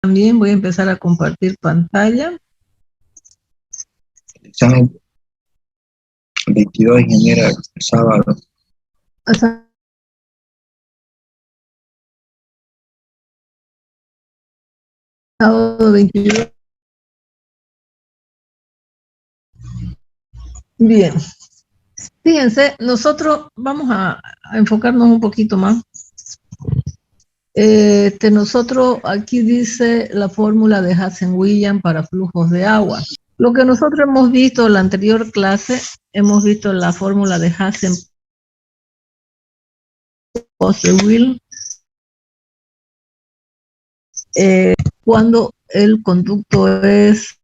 También voy a empezar a compartir pantalla. Examen 22, ingeniera, sábado. Sábado 22. Bien. Fíjense, nosotros vamos a enfocarnos un poquito más. Nosotros aquí dice la fórmula de Hazen-Williams para flujos de agua. Lo que nosotros hemos visto en la anterior clase, hemos visto la fórmula de Hazen-Williams cuando el conducto es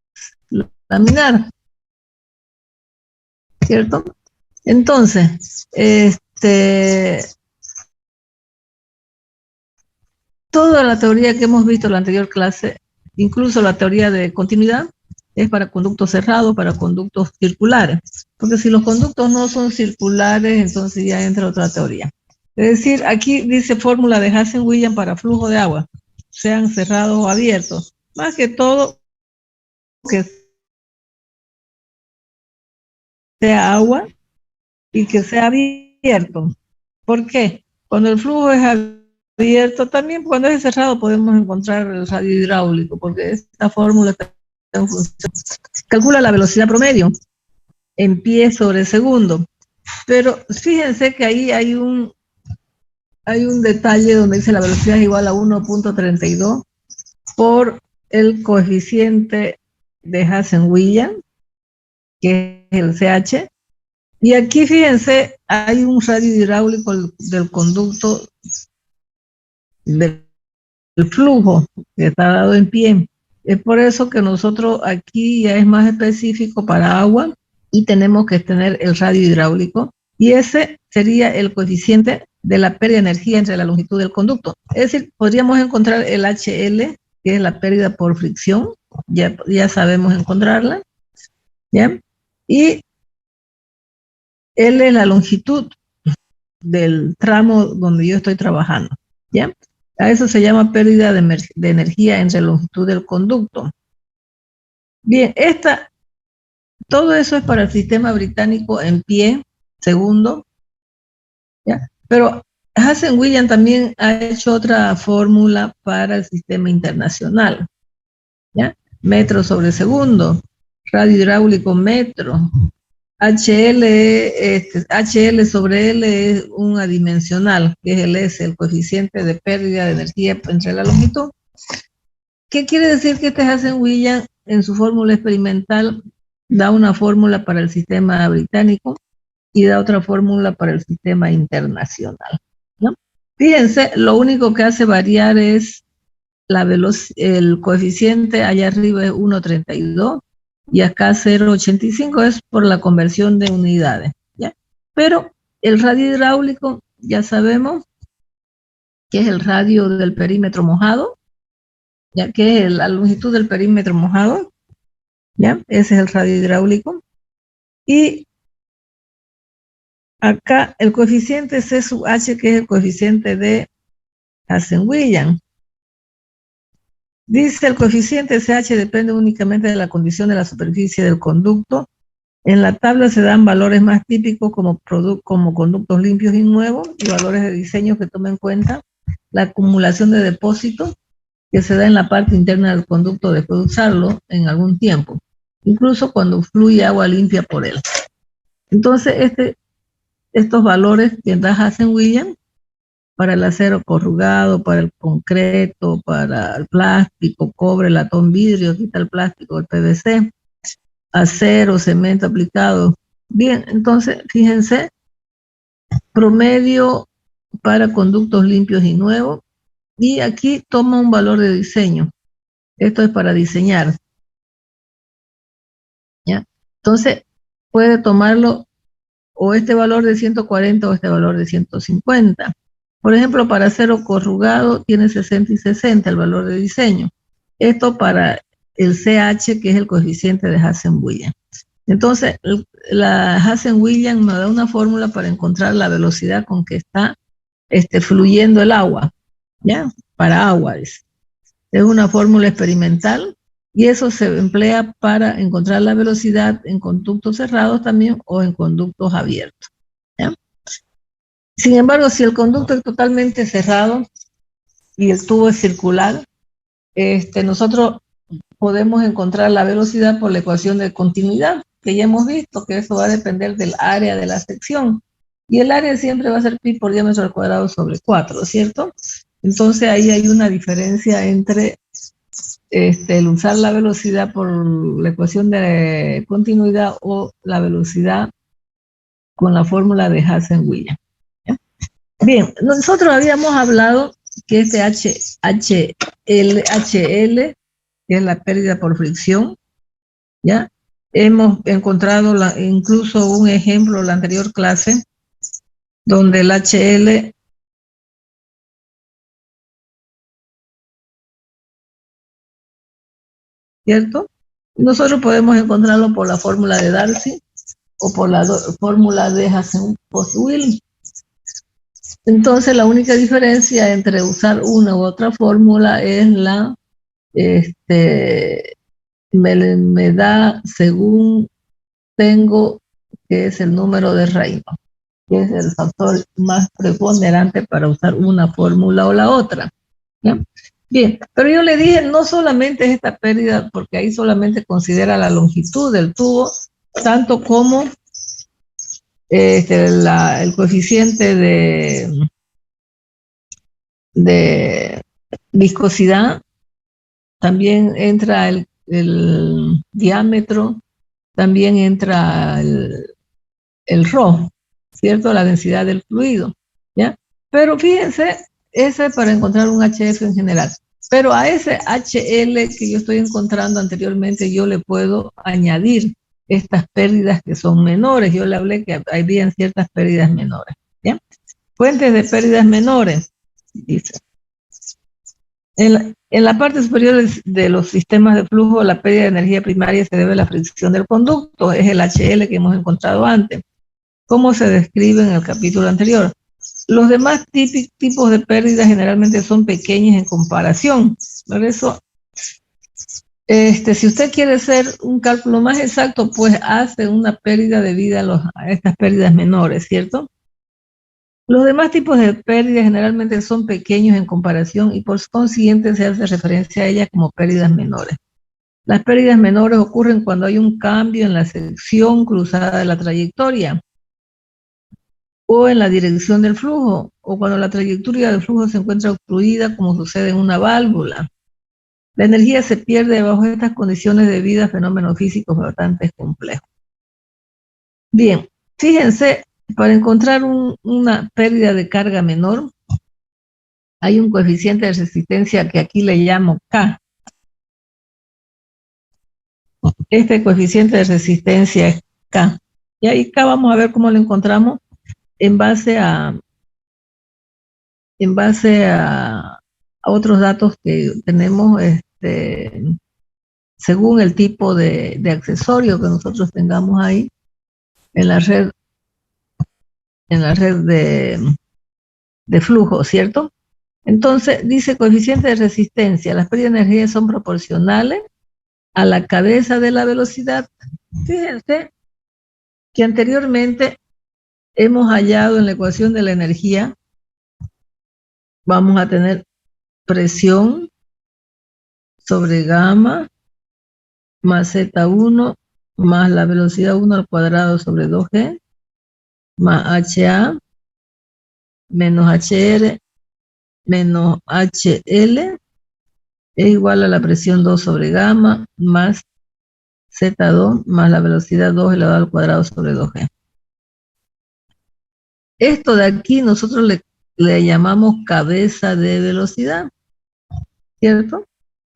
laminar, ¿cierto? Entonces, toda la teoría que hemos visto en la anterior clase, incluso la teoría de continuidad, es para conductos cerrados, para conductos circulares. Porque si los conductos no son circulares, entonces ya entra otra teoría. Es decir, aquí dice fórmula de Hazen-Williams para flujo de agua, sean cerrados o abiertos. Más que todo, que sea agua y que sea abierto. ¿Por qué? Cuando el flujo es abierto, también cuando es cerrado podemos encontrar el radio hidráulico, porque esta fórmula está en función. Calcula la velocidad promedio en pie sobre segundo. Pero fíjense que ahí hay un detalle donde dice la velocidad es igual a 1.32 por el coeficiente de Hazen-Williams, que es el CH. Y aquí fíjense, hay un radio hidráulico del conducto del flujo que está dado en pie. Es por eso que nosotros aquí ya es más específico para agua y tenemos que tener el radio hidráulico, y ese sería el coeficiente de la pérdida de energía entre la longitud del conducto. Es decir, podríamos encontrar el HL, que es la pérdida por fricción, ya sabemos encontrarla, ¿ya? Y L es la longitud del tramo donde yo estoy trabajando, ¿ya? A eso se llama pérdida de energía entre la longitud del conducto. Bien, todo eso es para el sistema británico en pie, segundo, ¿ya? Pero Hazen-Williams también ha hecho otra fórmula para el sistema internacional, ¿ya? Metro sobre segundo, radio hidráulico metro, HL sobre L es un adimensional, que es el S, el coeficiente de pérdida de energía entre la longitud. ¿Qué quiere decir? Que Hazen-Williams en su fórmula experimental da una fórmula para el sistema británico y da otra fórmula para el sistema internacional, ¿no? Fíjense, lo único que hace variar es el coeficiente, allá arriba es 1.32 y acá 0.85, es por la conversión de unidades, ¿ya? Pero el radio hidráulico ya sabemos que es el radio del perímetro mojado, ya que es la longitud del perímetro mojado, ¿ya? Ese es el radio hidráulico. Y acá el coeficiente C sub H, que es el coeficiente de Hazen-Williams. Dice el coeficiente CH depende únicamente de la condición de la superficie del conducto. En la tabla se dan valores más típicos como conductos limpios y nuevos, y valores de diseño que tomen en cuenta la acumulación de depósitos que se da en la parte interna del conducto después de usarlo en algún tiempo, incluso cuando fluye agua limpia por él. Entonces, estos valores que da Hazen-Williams para el acero corrugado, para el concreto, para el plástico, cobre, latón, vidrio, aquí está el plástico, el PVC, acero, cemento aplicado. Bien, entonces, fíjense, promedio para conductos limpios y nuevos, y aquí toma un valor de diseño. Esto es para diseñar, ¿ya? Entonces, puede tomarlo o este valor de 140 o este valor de 150. Por ejemplo, para acero corrugado tiene 60 y 60 el valor de diseño. Esto para el CH, que es el coeficiente de Hazen-Williams. Entonces, la Hazen-Williams me da una fórmula para encontrar la velocidad con que está fluyendo el agua, ¿ya? Para agua, dice. Es una fórmula experimental y eso se emplea para encontrar la velocidad en conductos cerrados también o en conductos abiertos, ¿ya? Sin embargo, si el conducto es totalmente cerrado y el tubo es circular, nosotros podemos encontrar la velocidad por la ecuación de continuidad, que ya hemos visto que eso va a depender del área de la sección. Y el área siempre va a ser pi por diámetro al cuadrado sobre 4, ¿cierto? Entonces ahí hay una diferencia entre el usar la velocidad por la ecuación de continuidad o la velocidad con la fórmula de Hazen-Williams. Bien, nosotros habíamos hablado que HL, que es la pérdida por fricción, ¿ya? Hemos encontrado incluso un ejemplo en la anterior clase, donde el HL ¿cierto? Nosotros podemos encontrarlo por la fórmula de Darcy o por la fórmula de Hazen-Williams. Entonces, la única diferencia entre usar una u otra fórmula es me da según tengo, que es el número de Rayleigh, que es el factor más preponderante para usar una fórmula o la otra, ¿ya? Bien, pero yo le dije, no solamente es esta pérdida, porque ahí solamente considera la longitud del tubo, tanto como el coeficiente de viscosidad, también entra el diámetro, también entra el ρ, ¿cierto? La densidad del fluido, ¿ya? Pero fíjense, ese es para encontrar un HF en general. Pero a ese HL que yo estoy encontrando anteriormente, yo le puedo añadir estas pérdidas que son menores. Yo le hablé que habían ciertas pérdidas menores, ¿ya? Fuentes de pérdidas menores, dice. En la parte superior de los sistemas de flujo, la pérdida de energía primaria se debe a la fricción del conducto, es el HL que hemos encontrado antes. ¿Cómo se describe en el capítulo anterior? Los demás tipos de pérdidas generalmente son pequeñas en comparación. Por eso, si usted quiere hacer un cálculo más exacto, pues hace una pérdida debida a estas pérdidas menores, ¿cierto? Los demás tipos de pérdidas generalmente son pequeños en comparación y por consiguiente se hace referencia a ellas como pérdidas menores. Las pérdidas menores ocurren cuando hay un cambio en la sección cruzada de la trayectoria o en la dirección del flujo, o cuando la trayectoria del flujo se encuentra obstruida, como sucede en una válvula. La energía se pierde bajo estas condiciones debido a fenómenos físicos bastante complejos. Bien, fíjense, para encontrar una pérdida de carga menor, hay un coeficiente de resistencia que aquí le llamo K. Este coeficiente de resistencia es K. Y ahí K vamos a ver cómo lo encontramos en base a otros datos que tenemos según el tipo de accesorio que nosotros tengamos ahí en la red de flujo, ¿cierto? Entonces, dice coeficiente de resistencia, las pérdidas de energía son proporcionales a la cabeza de la velocidad. Fíjense que anteriormente hemos hallado en la ecuación de la energía, vamos a tener presión sobre gamma más Z1 más la velocidad 1 al cuadrado sobre 2G más HA menos HR menos HL es igual a la presión 2 sobre gamma más Z2 más la velocidad 2 elevado al cuadrado sobre 2G. Esto de aquí nosotros le llamamos cabeza de velocidad, ¿cierto?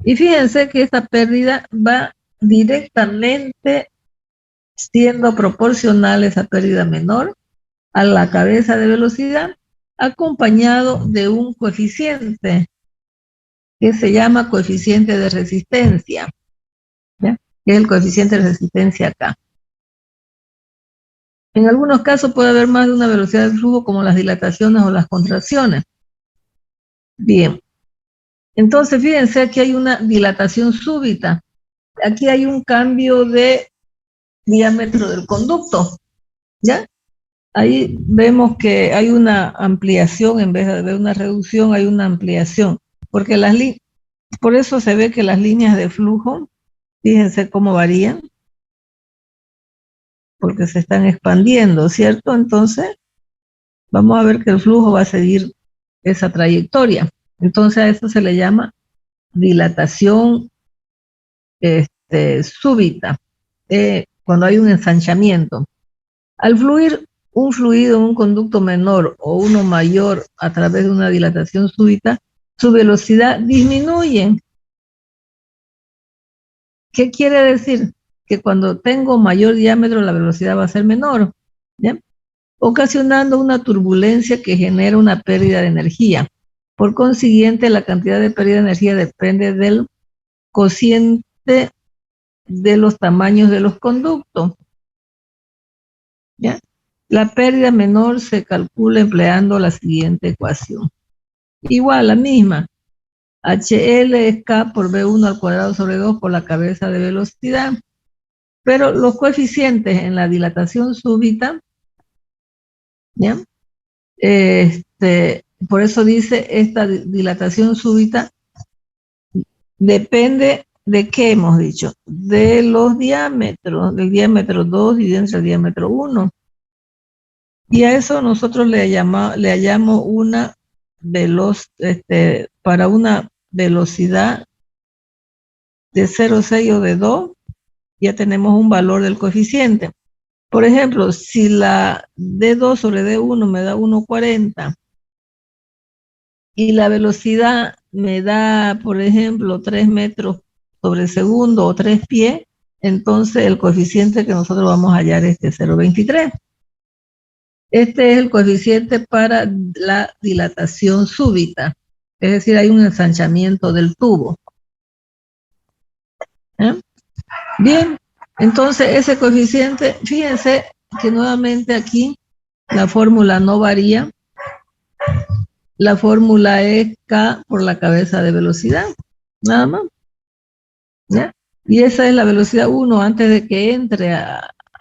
Y fíjense que esta pérdida va directamente siendo proporcional, esa pérdida menor, a la cabeza de velocidad, acompañado de un coeficiente que se llama coeficiente de resistencia, ¿ya? Que es el coeficiente de resistencia acá. En algunos casos puede haber más de una velocidad de flujo, como las dilataciones o las contracciones. Bien, Entonces, fíjense, aquí hay una dilatación súbita. Aquí hay un cambio de diámetro del conducto, ¿ya? Ahí vemos que hay una ampliación, en vez de una reducción, hay una ampliación. Porque por eso se ve que las líneas de flujo, fíjense cómo varían, porque se están expandiendo, ¿cierto? Entonces, vamos a ver que el flujo va a seguir esa trayectoria. Entonces, a eso se le llama dilatación súbita, cuando hay un ensanchamiento. Al fluir un fluido en un conducto menor o uno mayor a través de una dilatación súbita, su velocidad disminuye. ¿Qué quiere decir? Que cuando tengo mayor diámetro, la velocidad va a ser menor, ¿ya? Ocasionando una turbulencia que genera una pérdida de energía. Por consiguiente, la cantidad de pérdida de energía depende del cociente de los tamaños de los conductos, ¿ya? La pérdida menor se calcula empleando la siguiente ecuación. Igual, la misma. HL es K por V1 al cuadrado sobre 2 por la cabeza de velocidad. Pero los coeficientes en la dilatación súbita, ¿ya? Por eso dice, esta dilatación súbita depende de qué hemos dicho, de los diámetros, del diámetro 2 y del diámetro 1. Y a eso nosotros le hallamos una para una velocidad de 0,6 o de 2, ya tenemos un valor del coeficiente. Por ejemplo, si la D2 sobre D1 me da 1,40 y la velocidad me da, por ejemplo, 3 metros sobre segundo o 3 pies, entonces el coeficiente que nosotros vamos a hallar es 0,23. Este es el coeficiente para la dilatación súbita, es decir, hay un ensanchamiento del tubo. Bien, entonces ese coeficiente, fíjense que nuevamente aquí la fórmula no varía. La fórmula es K por la cabeza de velocidad, nada más, ¿ya? Y esa es la velocidad 1 antes de que entre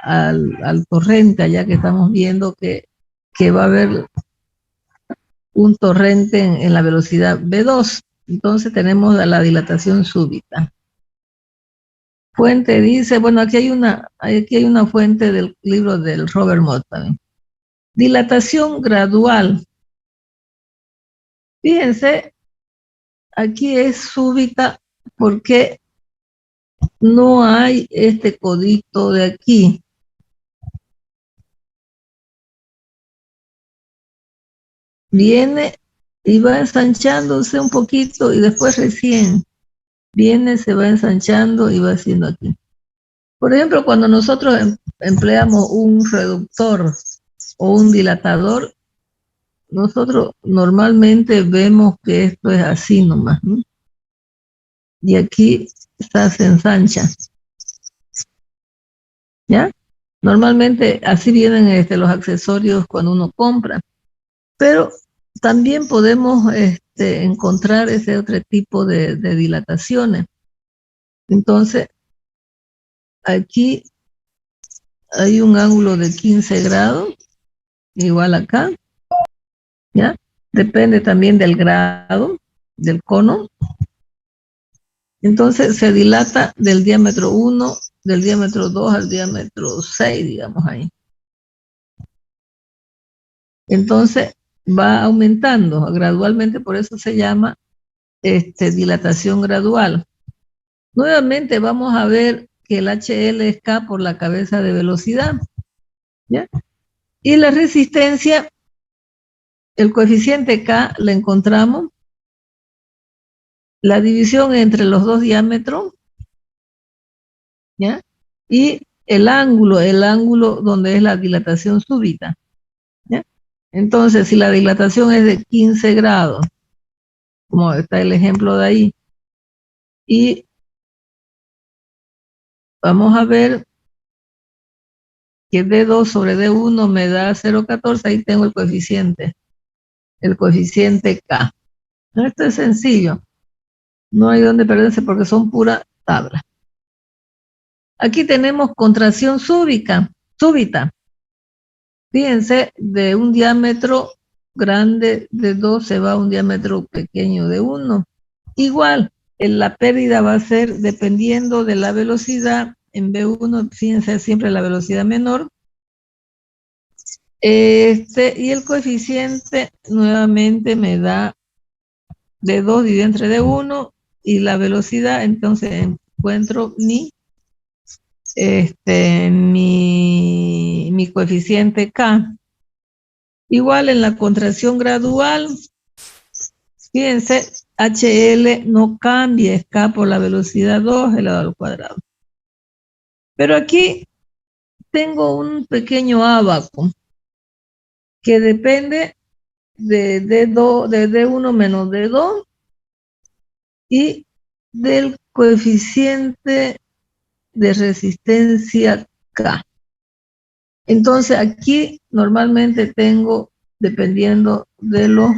al torrente, allá que estamos viendo que va a haber un torrente en la velocidad V2. Entonces tenemos la dilatación súbita. Fuente dice, bueno, aquí hay una fuente del libro del Robert Mott también. Dilatación gradual. Fíjense, aquí es súbita porque no hay este codito de aquí. Viene y va ensanchándose un poquito y después recién viene, se va ensanchando y va haciendo aquí. Por ejemplo, cuando nosotros empleamos un reductor o un dilatador, nosotros normalmente vemos que esto es así nomás, ¿no? Y aquí se ensancha, ¿ya? Normalmente así vienen los accesorios cuando uno compra, pero también podemos encontrar ese otro tipo de dilataciones. Entonces, aquí hay un ángulo de 15 grados, igual acá, ¿ya? Depende también del grado del cono. Entonces se dilata del diámetro 1, del diámetro 2 al diámetro 6, digamos ahí. Entonces va aumentando gradualmente, por eso se llama dilatación gradual. Nuevamente vamos a ver que el HL es K por la cabeza de velocidad, ¿ya? Y la resistencia, el coeficiente K le encontramos la división entre los dos diámetros, ¿ya? Y el ángulo donde es la dilatación súbita, ¿ya? Entonces, si la dilatación es de 15 grados, como está el ejemplo de ahí, y vamos a ver que D2 sobre D1 me da 0,14, ahí tengo el coeficiente K. Esto es sencillo. No hay donde perderse porque son pura tabla. Aquí tenemos contracción súbita. Fíjense, de un diámetro grande de 2 se va a un diámetro pequeño de 1. Igual, la pérdida va a ser dependiendo de la velocidad. En B1, fíjense, siempre la velocidad menor. Y el coeficiente nuevamente me da de 2 dividido entre de 1 y la velocidad, entonces encuentro mi coeficiente K. Igual en la contracción gradual, fíjense, HL no cambia, es K por la velocidad 2 elevado al cuadrado. Pero aquí tengo un pequeño ábaco que depende de D1 menos D2 y del coeficiente de resistencia K. Entonces aquí normalmente tengo, dependiendo de los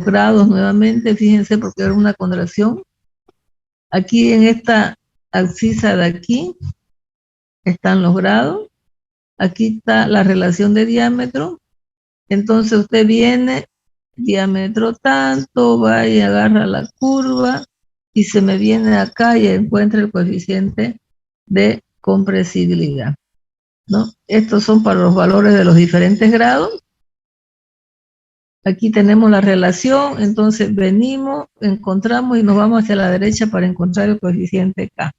grados nuevamente, fíjense porque era una contracción. Aquí en esta abscisa de aquí están los grados. Aquí está la relación de diámetro. Entonces usted viene, diámetro tanto, va y agarra la curva y se me viene acá y encuentra el coeficiente de compresibilidad, ¿no? Estos son para los valores de los diferentes grados. Aquí tenemos la relación, entonces venimos, encontramos y nos vamos hacia la derecha para encontrar el coeficiente K.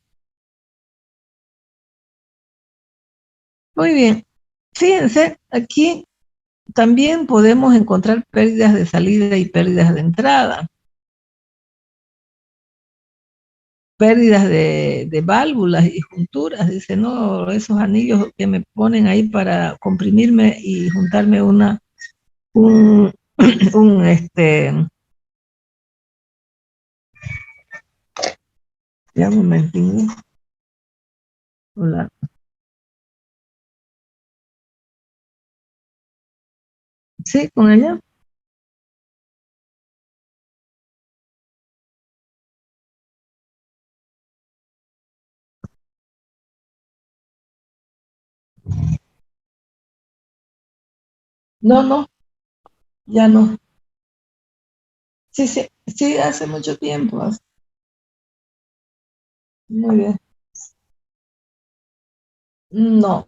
Muy bien, fíjense, aquí también podemos encontrar pérdidas de salida y pérdidas de entrada. Pérdidas de válvulas y junturas, dice, no, esos anillos que me ponen ahí para comprimirme y juntarme un ya un momentito, hola. Sí, con ella. No, no, ya no. Sí, sí, sí, hace mucho tiempo. Muy bien. No,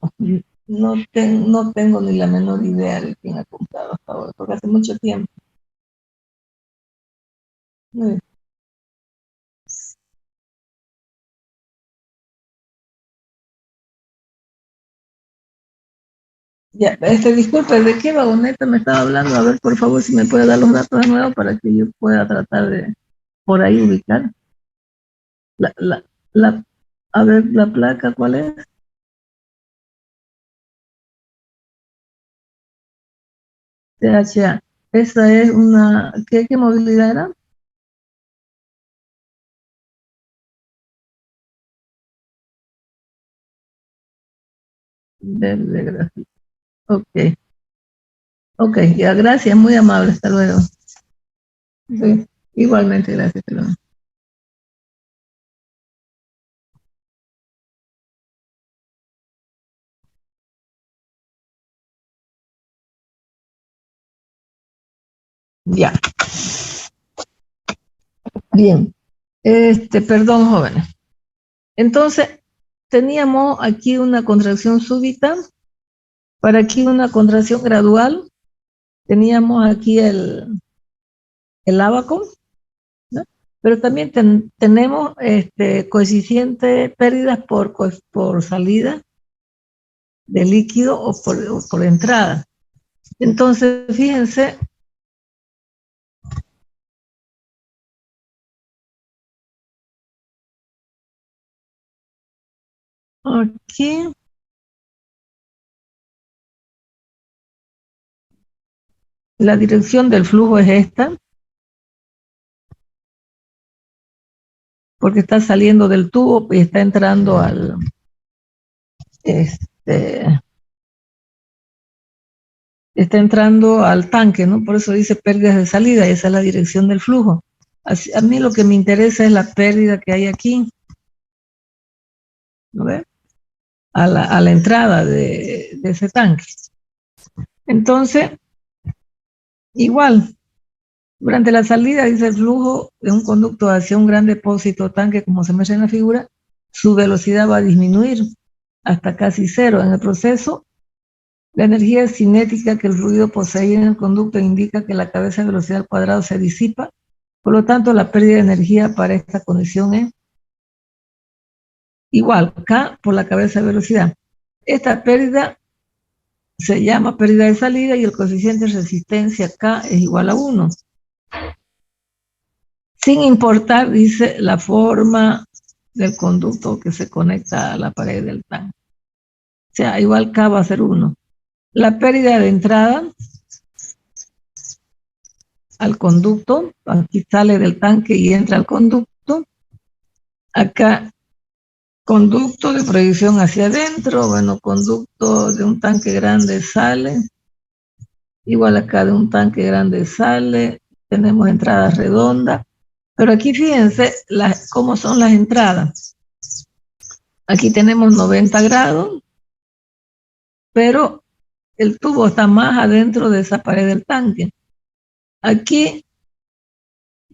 no tengo ni la menor idea de quién ha comprado hasta ahora, porque hace mucho tiempo. Muy bien. Ya, disculpe, ¿de qué vagoneta me estaba hablando? A ver, por favor, si me puede dar los datos de nuevo para que yo pueda tratar de por ahí ubicar. La, la, la, a ver, la placa, ¿cuál es? THA. Esa es una, ¿qué movilidad era? Verde gráfico. Ok, ok, ya, gracias, muy amable, hasta luego. Sí, igualmente, gracias. Hasta luego. Ya, bien. Perdón, jóvenes. Entonces, teníamos aquí una contracción súbita, para aquí una contracción gradual, teníamos aquí el ábaco, ¿no? Pero también tenemos coeficiente pérdidas por salida de líquido o por entrada. Entonces, fíjense, aquí la dirección del flujo es esta, porque está saliendo del tubo y está entrando este, está entrando al tanque, ¿no? Por eso dice pérdidas de salida, y esa es la dirección del flujo. A mí lo que me interesa es la pérdida que hay aquí, ¿no ve? A la entrada de ese tanque. Entonces, igual, durante la salida, dice el flujo de un conducto hacia un gran depósito o tanque, como se muestra en la figura, su velocidad va a disminuir hasta casi cero. En el proceso, la energía cinética que el fluido posee en el conducto indica que la cabeza de velocidad al cuadrado se disipa. Por lo tanto, la pérdida de energía para esta condición es igual, K por la cabeza de velocidad. Esta pérdida se llama pérdida de salida y el coeficiente de resistencia K es igual a 1. Sin importar, dice, la forma del conducto que se conecta a la pared del tanque. O sea, igual K va a ser 1. La pérdida de entrada al conducto, aquí sale del tanque y entra al conducto. Acá, conducto de proyección hacia adentro, bueno, conducto de un tanque grande sale, igual acá de un tanque grande sale, tenemos entrada redonda, pero aquí fíjense cómo son las entradas. Aquí tenemos 90 grados, pero el tubo está más adentro de esa pared del tanque. Aquí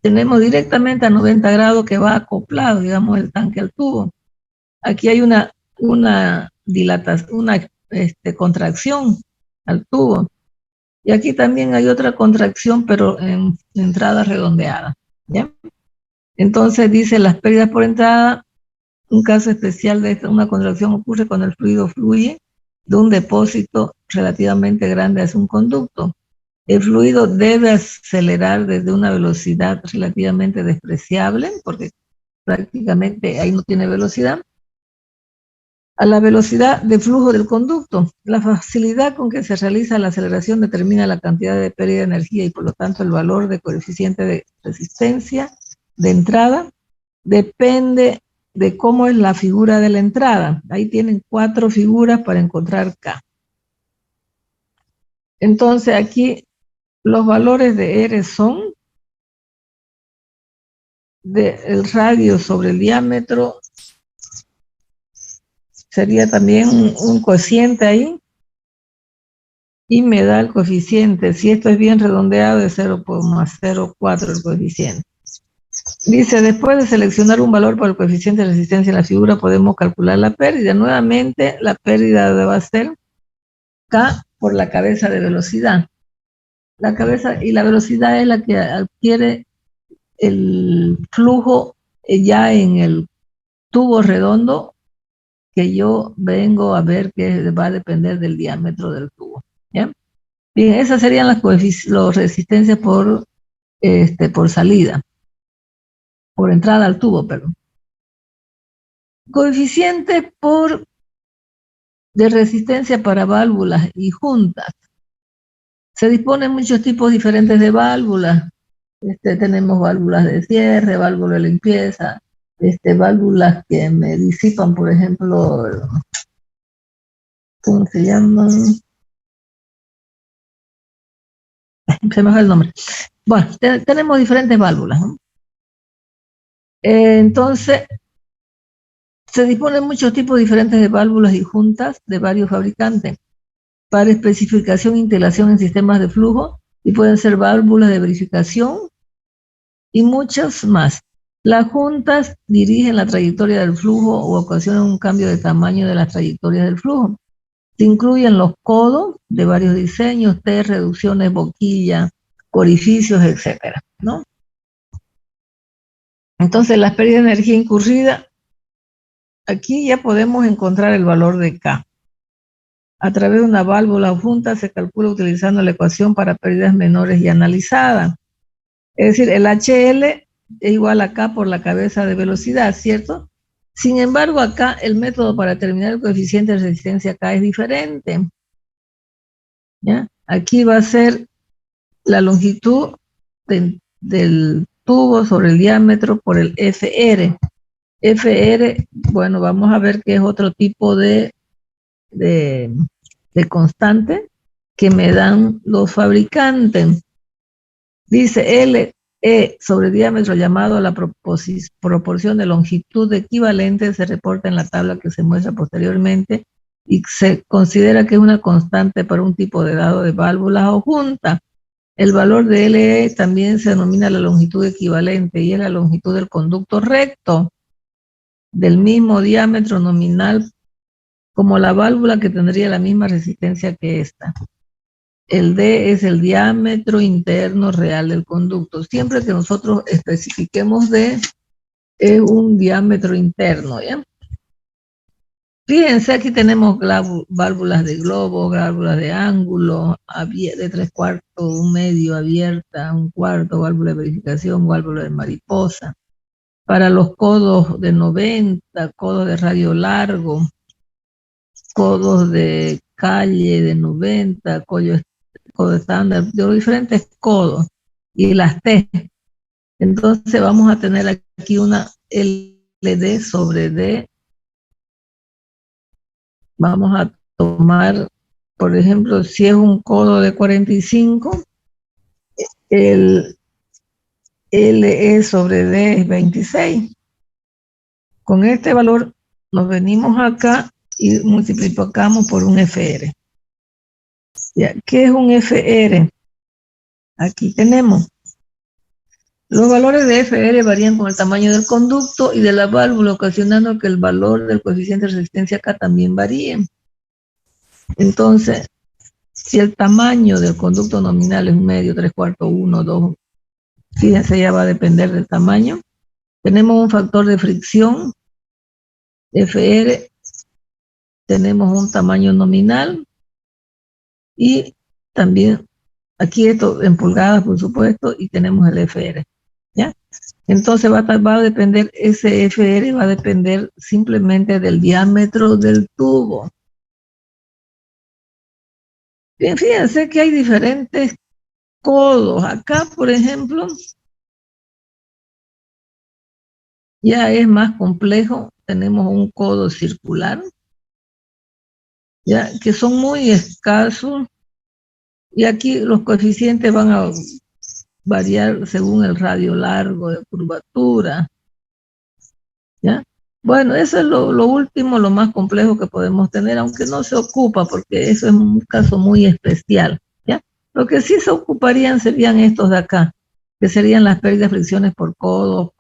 tenemos directamente a 90 grados que va acoplado, digamos, el tanque al tubo. Aquí hay una dilatación, una contracción al tubo. Y aquí también hay otra contracción, pero en entrada redondeada, ¿ya? Entonces dice las pérdidas por entrada, un caso especial de una contracción ocurre cuando el fluido fluye de un depósito relativamente grande hacia un conducto. El fluido debe acelerar desde una velocidad relativamente despreciable, porque prácticamente ahí no tiene velocidad, a la velocidad de flujo del conducto. La facilidad con que se realiza la aceleración determina la cantidad de pérdida de energía y por lo tanto el valor de coeficiente de resistencia de entrada depende de cómo es la figura de la entrada. Ahí tienen 4 figuras para encontrar K. Entonces aquí los valores de R son el radio sobre el diámetro, sería también un cociente ahí, y me da el coeficiente, si esto es bien redondeado, de 0,04 el coeficiente. Dice, después de seleccionar un valor para el coeficiente de resistencia en la figura, podemos calcular la pérdida. Nuevamente, la pérdida va a ser K por la cabeza de velocidad. La cabeza y la velocidad es la que adquiere el flujo ya en el tubo redondo, que yo vengo a ver que va a depender del diámetro del tubo, ¿ya? Bien, esas serían las resistencias por salida, por entrada al tubo, perdón. Coeficiente de resistencia para válvulas y juntas. Se disponen muchos tipos diferentes de válvulas. Tenemos válvulas de cierre, válvulas de limpieza, válvulas que me disipan, por ejemplo, ¿cómo se llaman? Se me va el nombre. Bueno, tenemos diferentes válvulas, ¿no? Entonces, se disponen muchos tipos diferentes de válvulas y juntas de varios fabricantes para especificación e integración en sistemas de flujo, y pueden ser válvulas de verificación y muchas más. Las juntas dirigen la trayectoria del flujo o ocasionan un cambio de tamaño de las trayectorias del flujo. Se incluyen los codos de varios diseños, T, reducciones, boquilla, orificios, etcétera, ¿no? Entonces, las pérdidas de energía incurrida, aquí ya podemos encontrar el valor de K. A través de una válvula junta se calcula utilizando la ecuación para pérdidas menores y analizada. Es decir, el HL es igual a K por la cabeza de velocidad, ¿cierto? Sin embargo, acá el método para determinar el coeficiente de resistencia K es diferente, ¿ya? Aquí va a ser la longitud del tubo sobre el diámetro por el FR. FR, bueno, vamos a ver que es otro tipo de constante que me dan los fabricantes. Dice L E sobre diámetro llamado a la proporción de longitud equivalente se reporta en la tabla que se muestra posteriormente y se considera que es una constante para un tipo de dado de válvulas o junta. El valor de LE también se denomina la longitud equivalente y es la longitud del conducto recto del mismo diámetro nominal como la válvula que tendría la misma resistencia que esta. El D es el diámetro interno real del conducto. Siempre que nosotros especifiquemos D, es un diámetro interno, ¿ya? Fíjense, aquí tenemos válvulas de globo, válvulas de ángulo, de 3/4, un medio abierta, un cuarto, válvula de verificación, válvula de mariposa. Para los codos de 90, codos de radio largo, codos de calle de 90, codo estándar, de diferentes codos, y las T. Entonces vamos a tener aquí una LD sobre D. Vamos a tomar, por ejemplo, si es un codo de 45, el LE sobre D es 26. Con este valor nos venimos acá y multiplicamos por un FR. ¿Ya? ¿Qué es un FR? Aquí tenemos. Los valores de FR varían con el tamaño del conducto y de la válvula, ocasionando que el valor del coeficiente de resistencia K también varíe. Entonces, si el tamaño del conducto nominal es un medio, 3/4, 1, 2, fíjense, ya va a depender del tamaño. Tenemos un factor de fricción, FR, tenemos un tamaño nominal y también aquí esto en pulgadas, por supuesto, y tenemos el FR, ¿ya? Entonces va a depender, ese FR va a depender simplemente del diámetro del tubo. Bien, fíjense que hay diferentes codos. Acá, por ejemplo, ya es más complejo. Tenemos un codo circular, ya que son muy escasos. Y aquí los coeficientes van a variar según el radio largo de curvatura, ¿ya? Bueno, eso es lo último, lo más complejo que podemos tener, aunque no se ocupa, porque eso es un caso muy especial, ¿ya? Lo que sí se ocuparían serían estos de acá, que serían las pérdidas de fricciones por codo,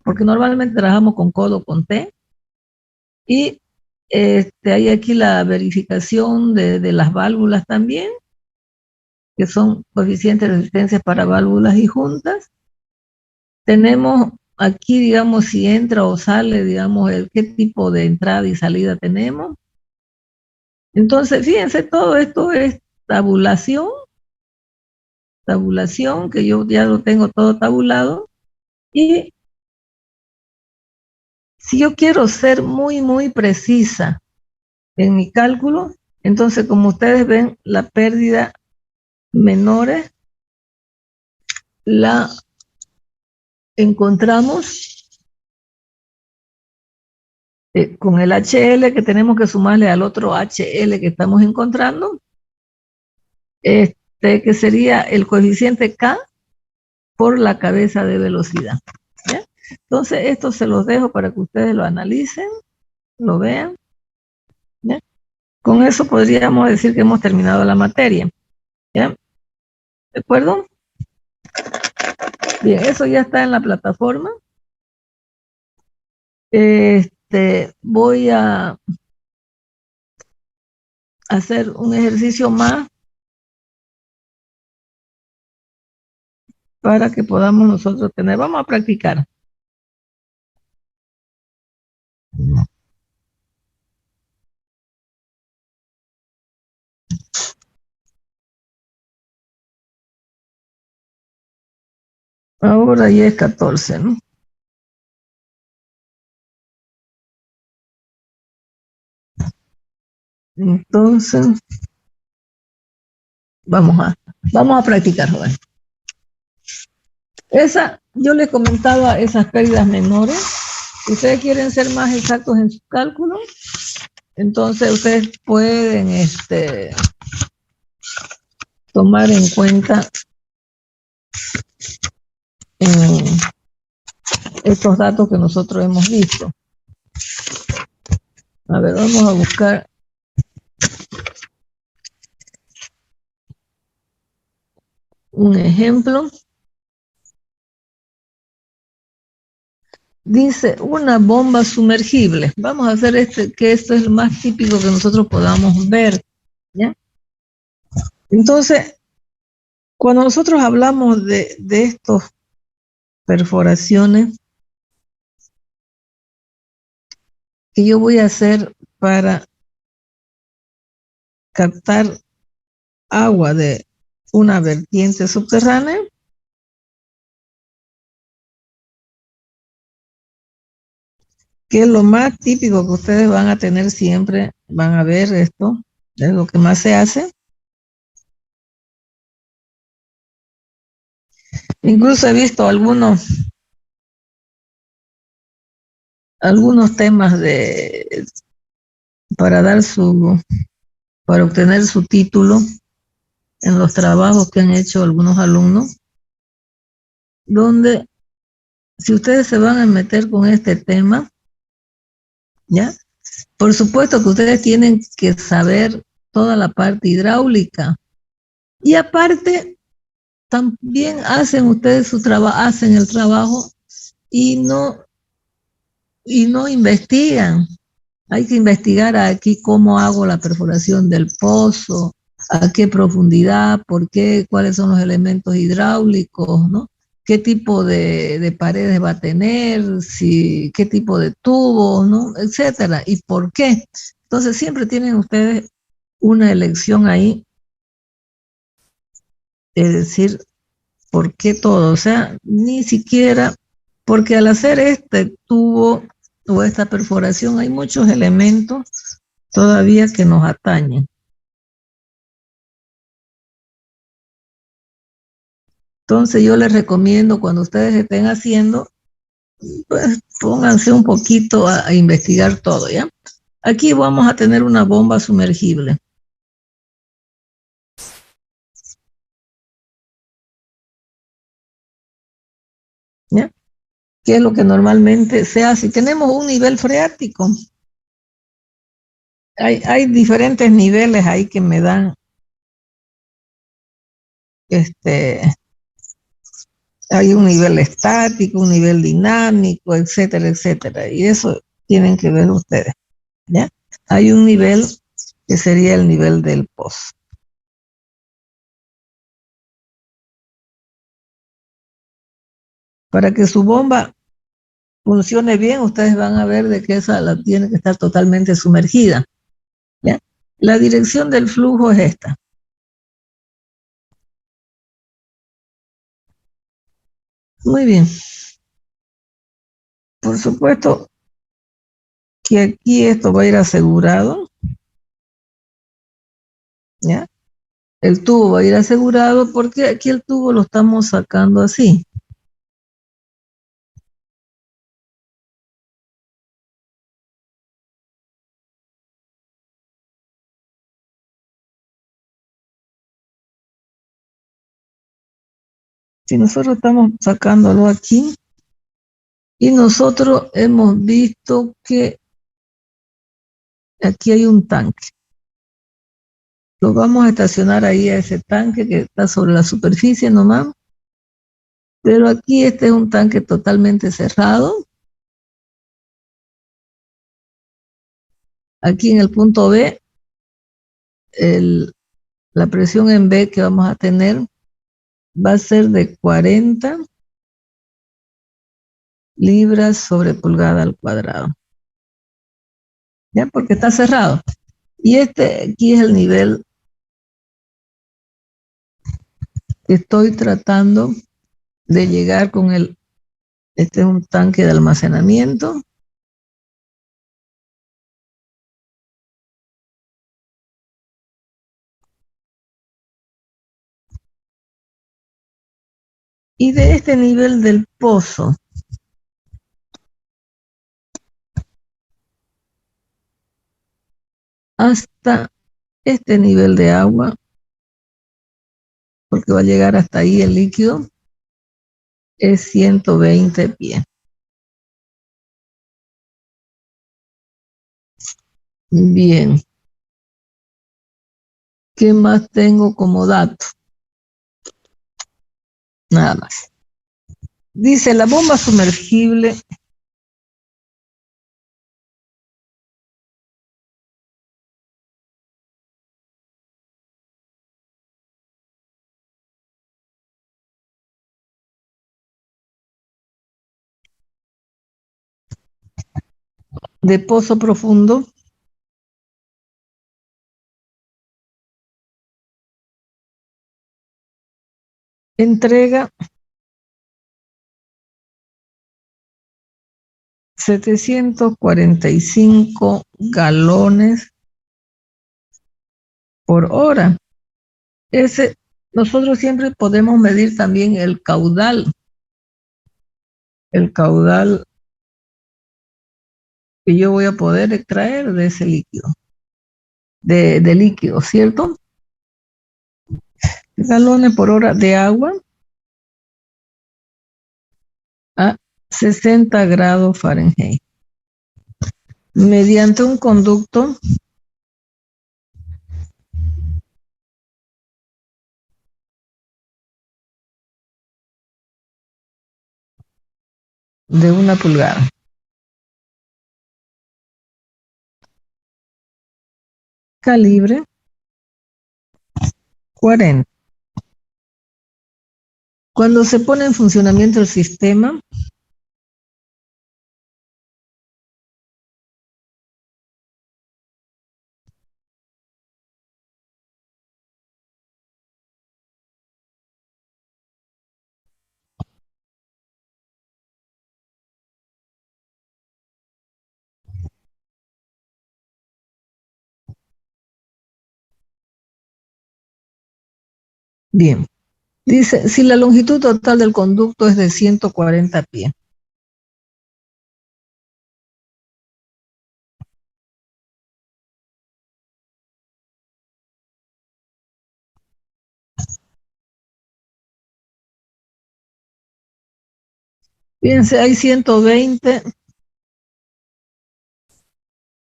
porque normalmente trabajamos con codo con T, y hay aquí la verificación de las válvulas también, que son coeficientes de resistencia para válvulas y juntas. Tenemos aquí, digamos, si entra o sale, digamos, qué tipo de entrada y salida tenemos. Entonces, fíjense, todo esto es tabulación, que yo ya lo tengo todo tabulado. Y si yo quiero ser muy, muy precisa en mi cálculo, entonces, como ustedes ven, la pérdida menores la encontramos con el HL, que tenemos que sumarle al otro HL que estamos encontrando, que sería el coeficiente K por la cabeza de velocidad, ¿ya? Entonces, esto se los dejo para que ustedes lo analicen, lo vean, ¿ya? Con eso podríamos decir que hemos terminado la materia, ¿ya? ¿De acuerdo? Bien, eso ya está en la plataforma. Voy a hacer un ejercicio más para que podamos nosotros tener. Vamos a practicar. Ahora ya es 14, ¿no? Entonces, vamos a practicar, joven. Yo les comentaba esas pérdidas menores. Si ustedes quieren ser más exactos en sus cálculos, entonces ustedes pueden tomar en cuenta en estos datos que nosotros hemos visto. A ver, vamos a buscar un ejemplo. Dice una bomba sumergible. Vamos a hacer que esto es lo más típico que nosotros podamos ver, ¿ya? Entonces, cuando nosotros hablamos de estas perforaciones que yo voy a hacer para captar agua de una vertiente subterránea, que es lo más típico que ustedes van a tener siempre, van a ver esto, es lo que más se hace. Incluso he visto algunos temas para para obtener su título en los trabajos que han hecho algunos alumnos, donde si ustedes se van a meter con este tema, ¿ya? Por supuesto que ustedes tienen que saber toda la parte hidráulica. Y aparte, también hacen ustedes su trabajo, hacen el trabajo y no investigan. Hay que investigar aquí cómo hago la perforación del pozo, a qué profundidad, por qué, cuáles son los elementos hidráulicos, ¿no? Qué tipo de paredes va a tener, qué tipo de tubos, ¿no? Etcétera, y por qué. Entonces siempre tienen ustedes una elección ahí, es decir, por qué todo, o sea, ni siquiera, porque al hacer este tubo o esta perforación hay muchos elementos todavía que nos atañen. Entonces yo les recomiendo cuando ustedes estén haciendo, pues pónganse un poquito a investigar todo, ¿ya? Aquí vamos a tener una bomba sumergible, ¿ya? ¿Qué es lo que normalmente se hace? Tenemos un nivel freático. Hay diferentes niveles ahí que me dan, hay un nivel estático, un nivel dinámico, etcétera, etcétera. Y eso tienen que ver ustedes, ¿ya? Hay un nivel que sería el nivel del pozo. Para que su bomba funcione bien, ustedes van a ver de que esa la tiene que estar totalmente sumergida, ¿ya? La dirección del flujo es esta. Muy bien. Por supuesto que aquí esto va a ir asegurado, ¿ya? El tubo va a ir asegurado porque aquí el tubo lo estamos sacando así. Si nosotros estamos sacándolo aquí y nosotros hemos visto que aquí hay un tanque. Lo vamos a estacionar ahí a ese tanque que está sobre la superficie nomás. Pero aquí este es un tanque totalmente cerrado. Aquí en el punto B, la presión en B que vamos a tener va a ser de 40 libras sobre pulgada al cuadrado. ¿Ya? Porque está cerrado. Y este aquí es el nivel que estoy tratando de llegar con este es un tanque de almacenamiento. Y de este nivel del pozo hasta este nivel de agua, porque va a llegar hasta ahí el líquido, es 120 pies. Bien. ¿Qué más tengo como dato? Nada más. Dice, la bomba sumergible de pozo profundo entrega 745 galones por hora. Nosotros siempre podemos medir también el caudal que yo voy a poder extraer de ese líquido, de líquido, ¿cierto? Galones por hora de agua a 60 grados Fahrenheit. Mediante un conducto de 1 pulgada. Calibre 40. Cuando se pone en funcionamiento el sistema, bien, dice, si la longitud total del conducto es de 140 pies, fíjense, hay 120,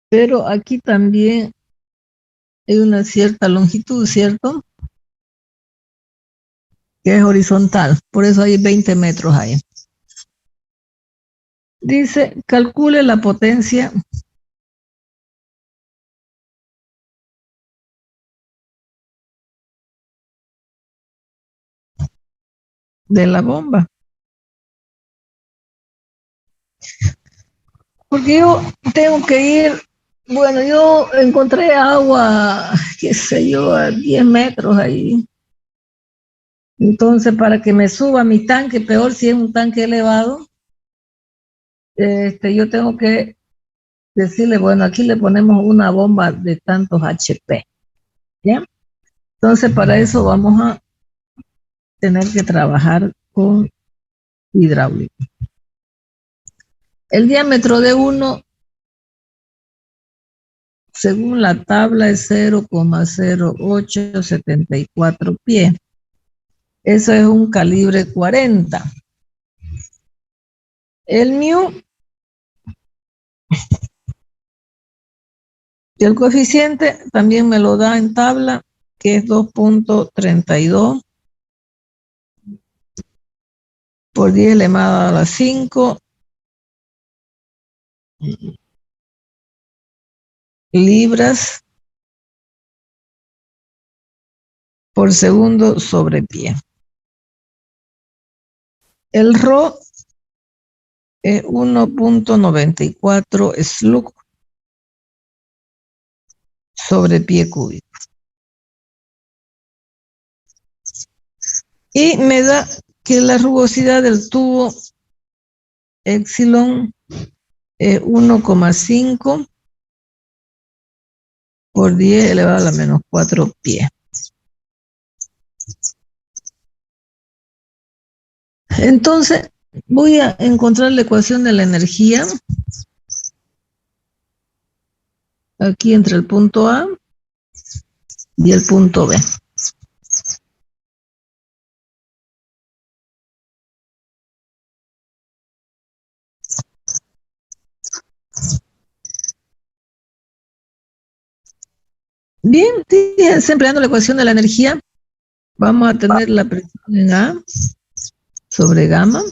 pero aquí también hay una cierta longitud, ¿cierto? Que es horizontal, por eso hay 20 metros ahí. Dice, calcule la potencia de la bomba. Porque yo tengo que ir, bueno, yo encontré agua, qué sé yo, a 10 metros ahí. Entonces, para que me suba mi tanque, peor si es un tanque elevado, yo tengo que decirle, bueno, aquí le ponemos una bomba de tantos HP, ¿ya? Entonces, para eso vamos a tener que trabajar con hidráulico. El diámetro de uno, según la tabla, es 0,0874 pies. Eso es un calibre 40. El mu, y el coeficiente también me lo da en tabla, que es 2.32 por 10 elevado a la 5 libras por segundo sobre pie. El Rho es 1.94 slug sobre pie cúbico. Y me da que la rugosidad del tubo epsilon es 1,5 por 10 elevado a la menos 4 pies. Entonces, voy a encontrar la ecuación de la energía aquí entre el punto A y el punto B. Bien, fíjense, empleando la ecuación de la energía, vamos a tener la presión en A sobre gamma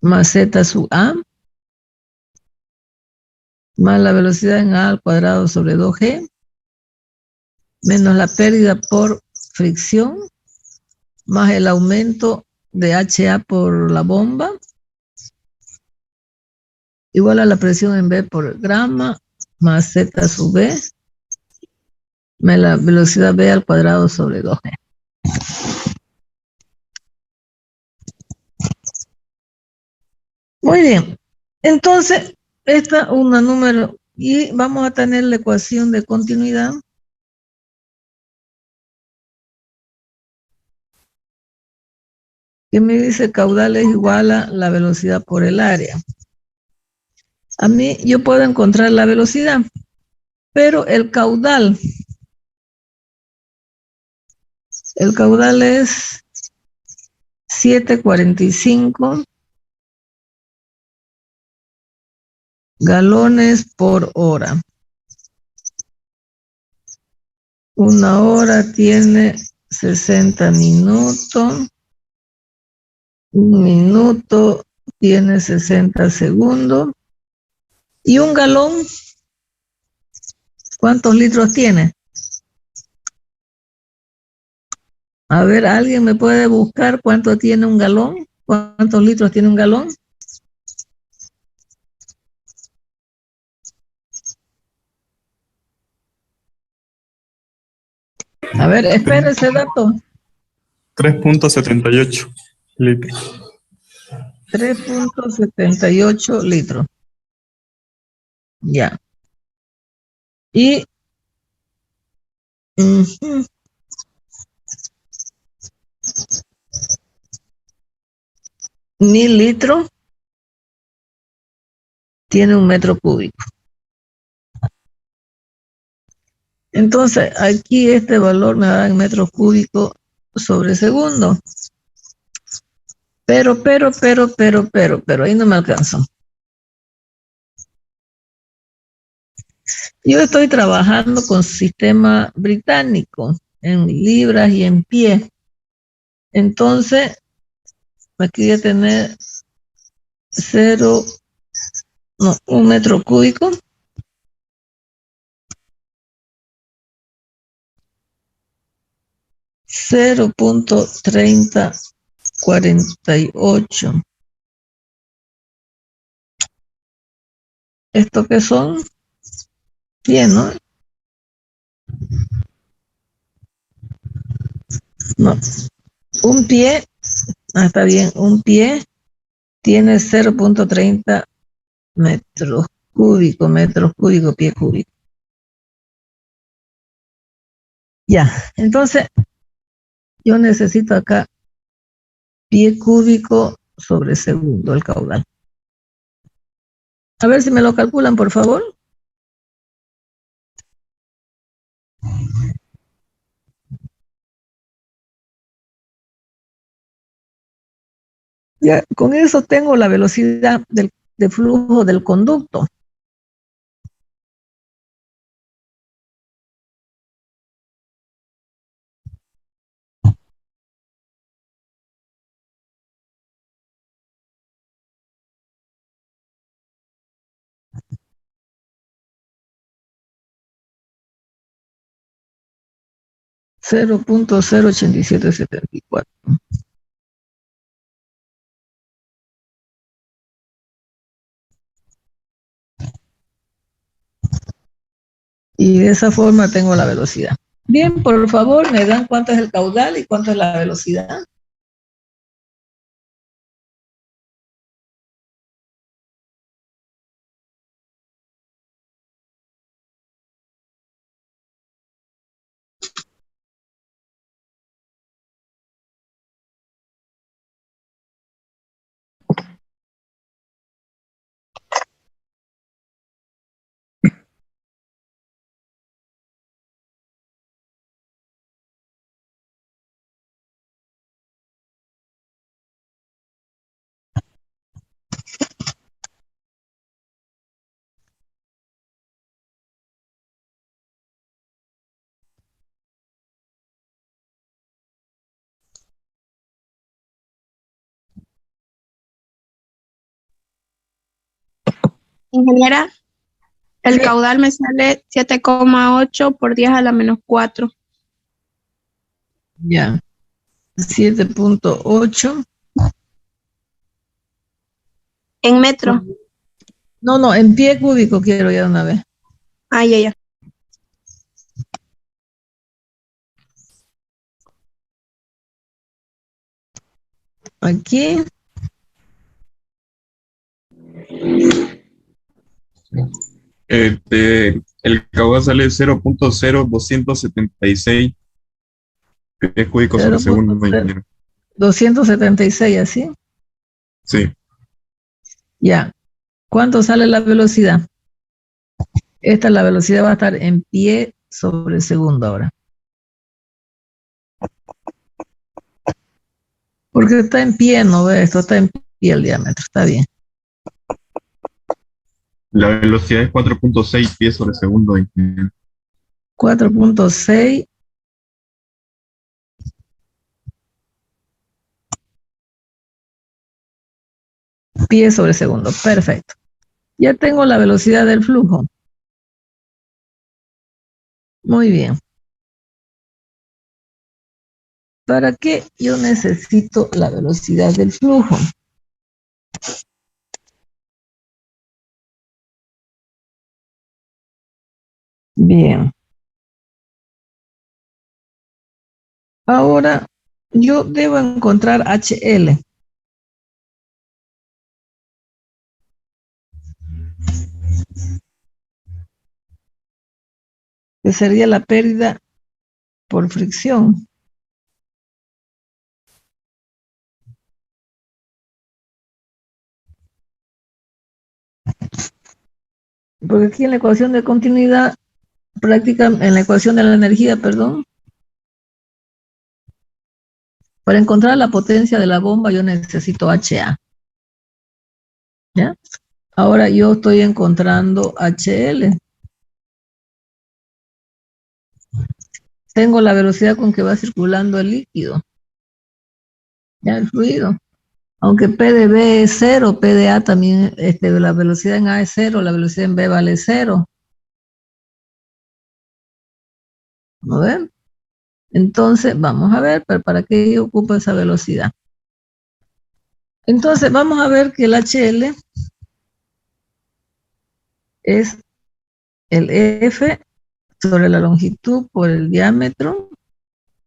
más Z sub A más la velocidad en A al cuadrado sobre 2G menos la pérdida por fricción más el aumento de HA por la bomba igual a la presión en B por grama más Z sub B más la velocidad B al cuadrado sobre 2G. Muy bien. Entonces, esta es una número y vamos a tener la ecuación de continuidad que me dice caudal es igual a la velocidad por el área. A mí yo puedo encontrar la velocidad, pero el caudal es 745 galones por hora. Una hora tiene 60 minutos. Un minuto tiene 60 segundos. Y un galón, ¿cuántos litros tiene? A ver, ¿alguien me puede buscar cuánto tiene un galón? ¿Cuántos litros tiene un galón? A ver, espera ese dato. 3.78 litros. 3.78 litros. Ya. Y 1000 litros tiene un metro cúbico. Entonces, aquí este valor me da en metros cúbicos sobre segundo. Pero, ahí no me alcanzó. Yo estoy trabajando con sistema británico, en libras y en pie. Entonces, aquí voy a tener 1 metro cúbico. 0.3048. ¿Esto qué son? 100, ¿no? No. Un pie, está bien, un pie tiene 0.30 metros cúbicos, pie cúbico. Ya, entonces yo necesito acá pie cúbico sobre segundo, el caudal. A ver si me lo calculan, por favor. Ya, con eso tengo la velocidad de flujo del conducto. Cero punto cero ochenta y siete setenta y cuatro. Y de esa forma tengo la velocidad. Bien, por favor, me dan cuánto es el caudal y cuánto es la velocidad. Ingeniera, el Sí. caudal me sale 7,8 por 10 a la menos 4. Ya. 7.8. En metro. No, en pie cúbico quiero ya una vez. Ah, ya. Aquí. El caudal sale 0.0276 pies cúbicos sobre segundo, ingeniero. 276, así. Sí, Ya. ¿Cuánto sale la velocidad? La velocidad va a estar en pie sobre segundo ahora. Porque está en pie, ¿no ve? Esto está en pie el diámetro, está bien. la velocidad es 4.6 pies sobre segundo, ingeniero. 4.6 pies sobre segundo. Perfecto. Ya tengo la velocidad del flujo. Muy bien. ¿Para qué yo necesito la velocidad del flujo? Bien. Ahora yo debo encontrar HL. Que sería la pérdida por fricción. Porque aquí en la ecuación de continuidad, en la ecuación de la energía, perdón, para encontrar la potencia de la bomba yo necesito HA. ¿Ya? Ahora yo estoy encontrando HL. Tengo la velocidad con que va circulando el líquido, ya el fluido. Aunque P de B es cero, P de A también, la velocidad en A es cero, la velocidad en B vale cero. ¿No ven? Entonces, vamos a ver, pero ¿para qué ocupa esa velocidad? Entonces, vamos a ver que el HL es el F sobre la longitud por el diámetro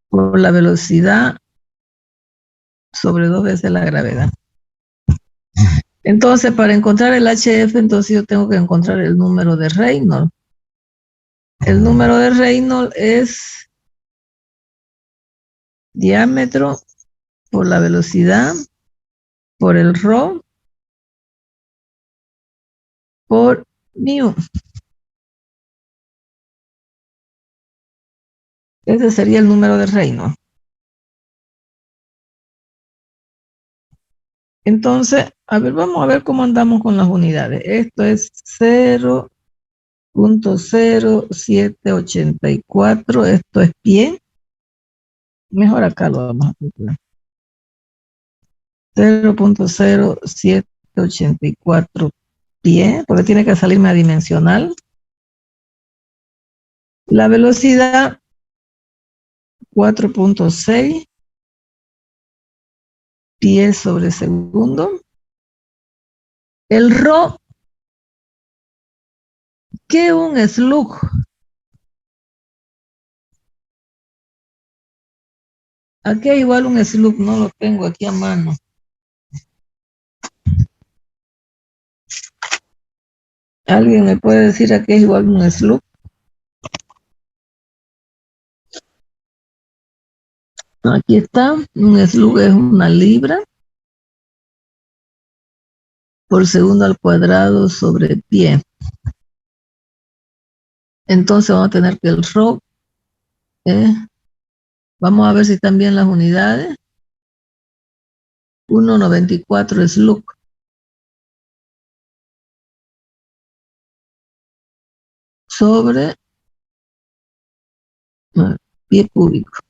por la velocidad sobre 2 veces la gravedad. Entonces, para encontrar el HF, entonces yo tengo que encontrar el número de Reynolds. El número de Reynolds es diámetro por la velocidad por el ρ por mu. Ese sería el número de Reynolds. Entonces, a ver, vamos a ver cómo andamos con las unidades. Esto es 0.0784. Esto es pie. Mejor acá lo vamos a calcular. 0.0784 pie, porque tiene que salirme adimensional. La velocidad 4.6 pies sobre segundo. El ρ, ¿qué es un slug? Aquí hay igual un slug, no lo tengo aquí a mano. ¿Alguien me puede decir a qué es igual un slug? Aquí está, un slug es una libra por segundo al cuadrado sobre pie. Entonces vamos a tener que el ρ, vamos a ver si están bien las unidades. 1.94 slug. Sobre pie cúbico.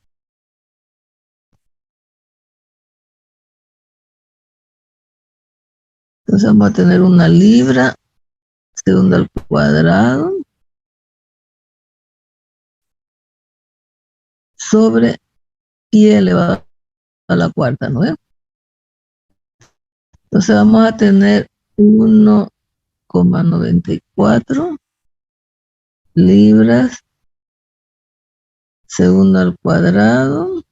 Entonces vamos a tener una libra segundo al cuadrado sobre pi elevado a la cuarta, ¿no es? Entonces vamos a tener 1,94 libras segundo al cuadrado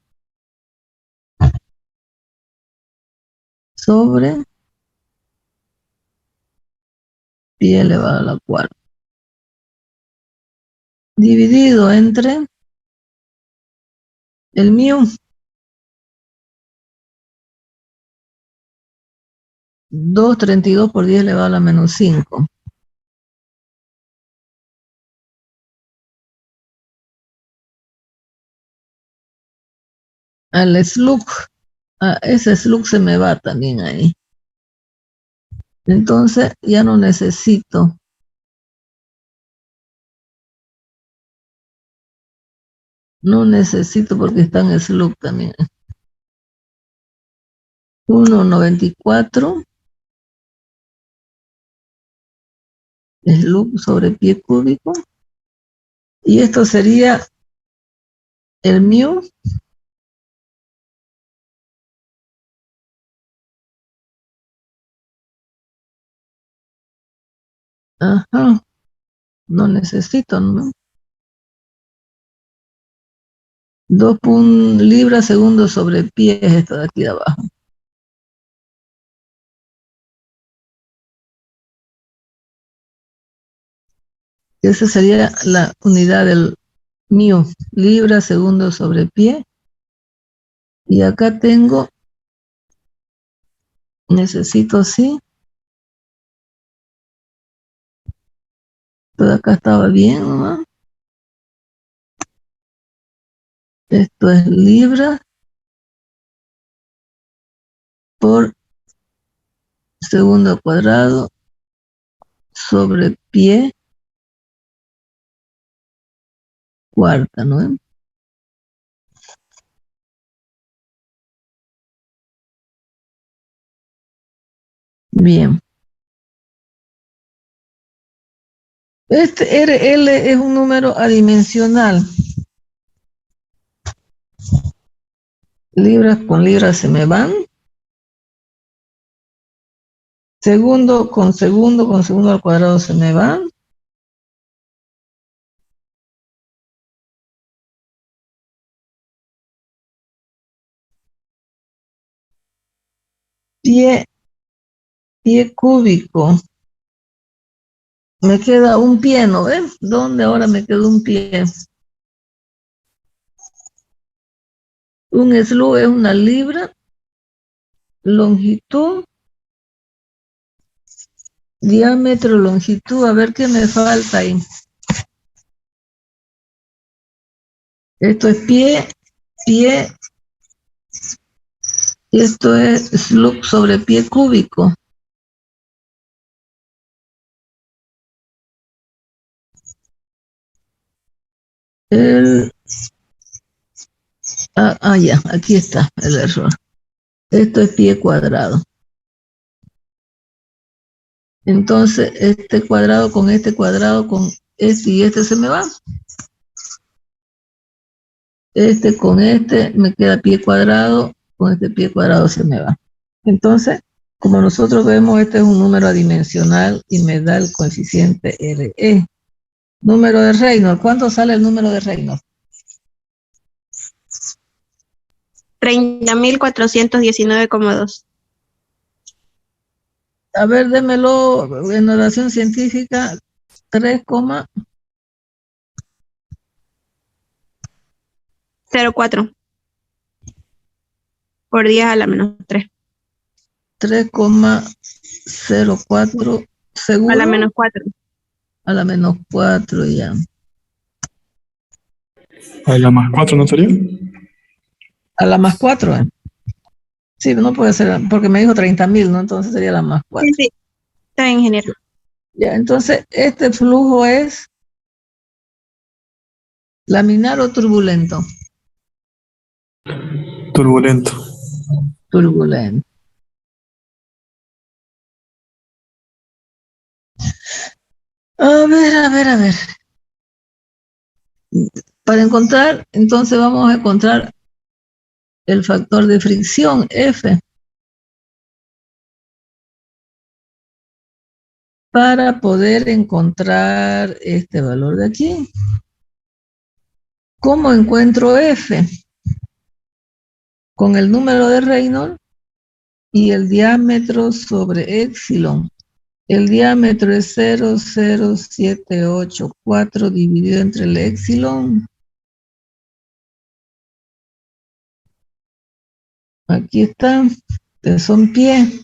sobre pi elevado a la cuarta. Dividido entre el mu. 232 por 10 elevado a la menos 5. Al slug, ese slug se me va también ahí. Entonces ya no necesito. No necesito porque está en slug también. 1,94 slug sobre pie cúbico. Y esto sería el mu. Ajá. No necesito, ¿no? 2 libras segundo sobre pie es esto de aquí de abajo. Esa sería la unidad del mu, libras segundo sobre pie. Y acá tengo, necesito sí. Todo acá estaba bien, ¿no? Esto es libras por segundo cuadrado sobre pie cuarta, ¿no? Bien. Este RL es un número adimensional. Libras con libras se me van. Segundo con segundo al cuadrado se me van. Pie cúbico. Me queda un pie, ¿no ves? ¿Dónde ahora me quedó un pie? Un slug es una libra. Longitud. Diámetro, longitud. A ver qué me falta ahí. Esto es pie. Y esto es slug sobre pie cúbico. Ya, aquí está el error. Esto es pie cuadrado. Entonces, este cuadrado con este y este se me va. Este con este me queda pie cuadrado, con este pie cuadrado se me va. Entonces, como nosotros vemos, este es un número adimensional y me da el coeficiente RE. Número de Reynolds. ¿Cuánto sale el número de Reynolds? 30.419,2. A ver, démelo en notación científica. 0,4 por 10 a la menos 3. 3,04 seguro. A la menos 4. A la menos 4 ya. A la más 4, ¿no sería? A la más 4. Sí, no puede ser, porque me dijo 30.000, ¿no? Entonces sería la más 4. Sí, está bien, ingeniero. Ya, entonces, este flujo es laminar o turbulento. Turbulento. Turbulento. A ver, a ver, a ver. Para encontrar, entonces vamos a encontrar el factor de fricción, F, para poder encontrar este valor de aquí. ¿Cómo encuentro F? Con el número de Reynolds y el diámetro sobre épsilon. El diámetro es 0,0784 dividido entre el épsilon. Aquí está, que son pies.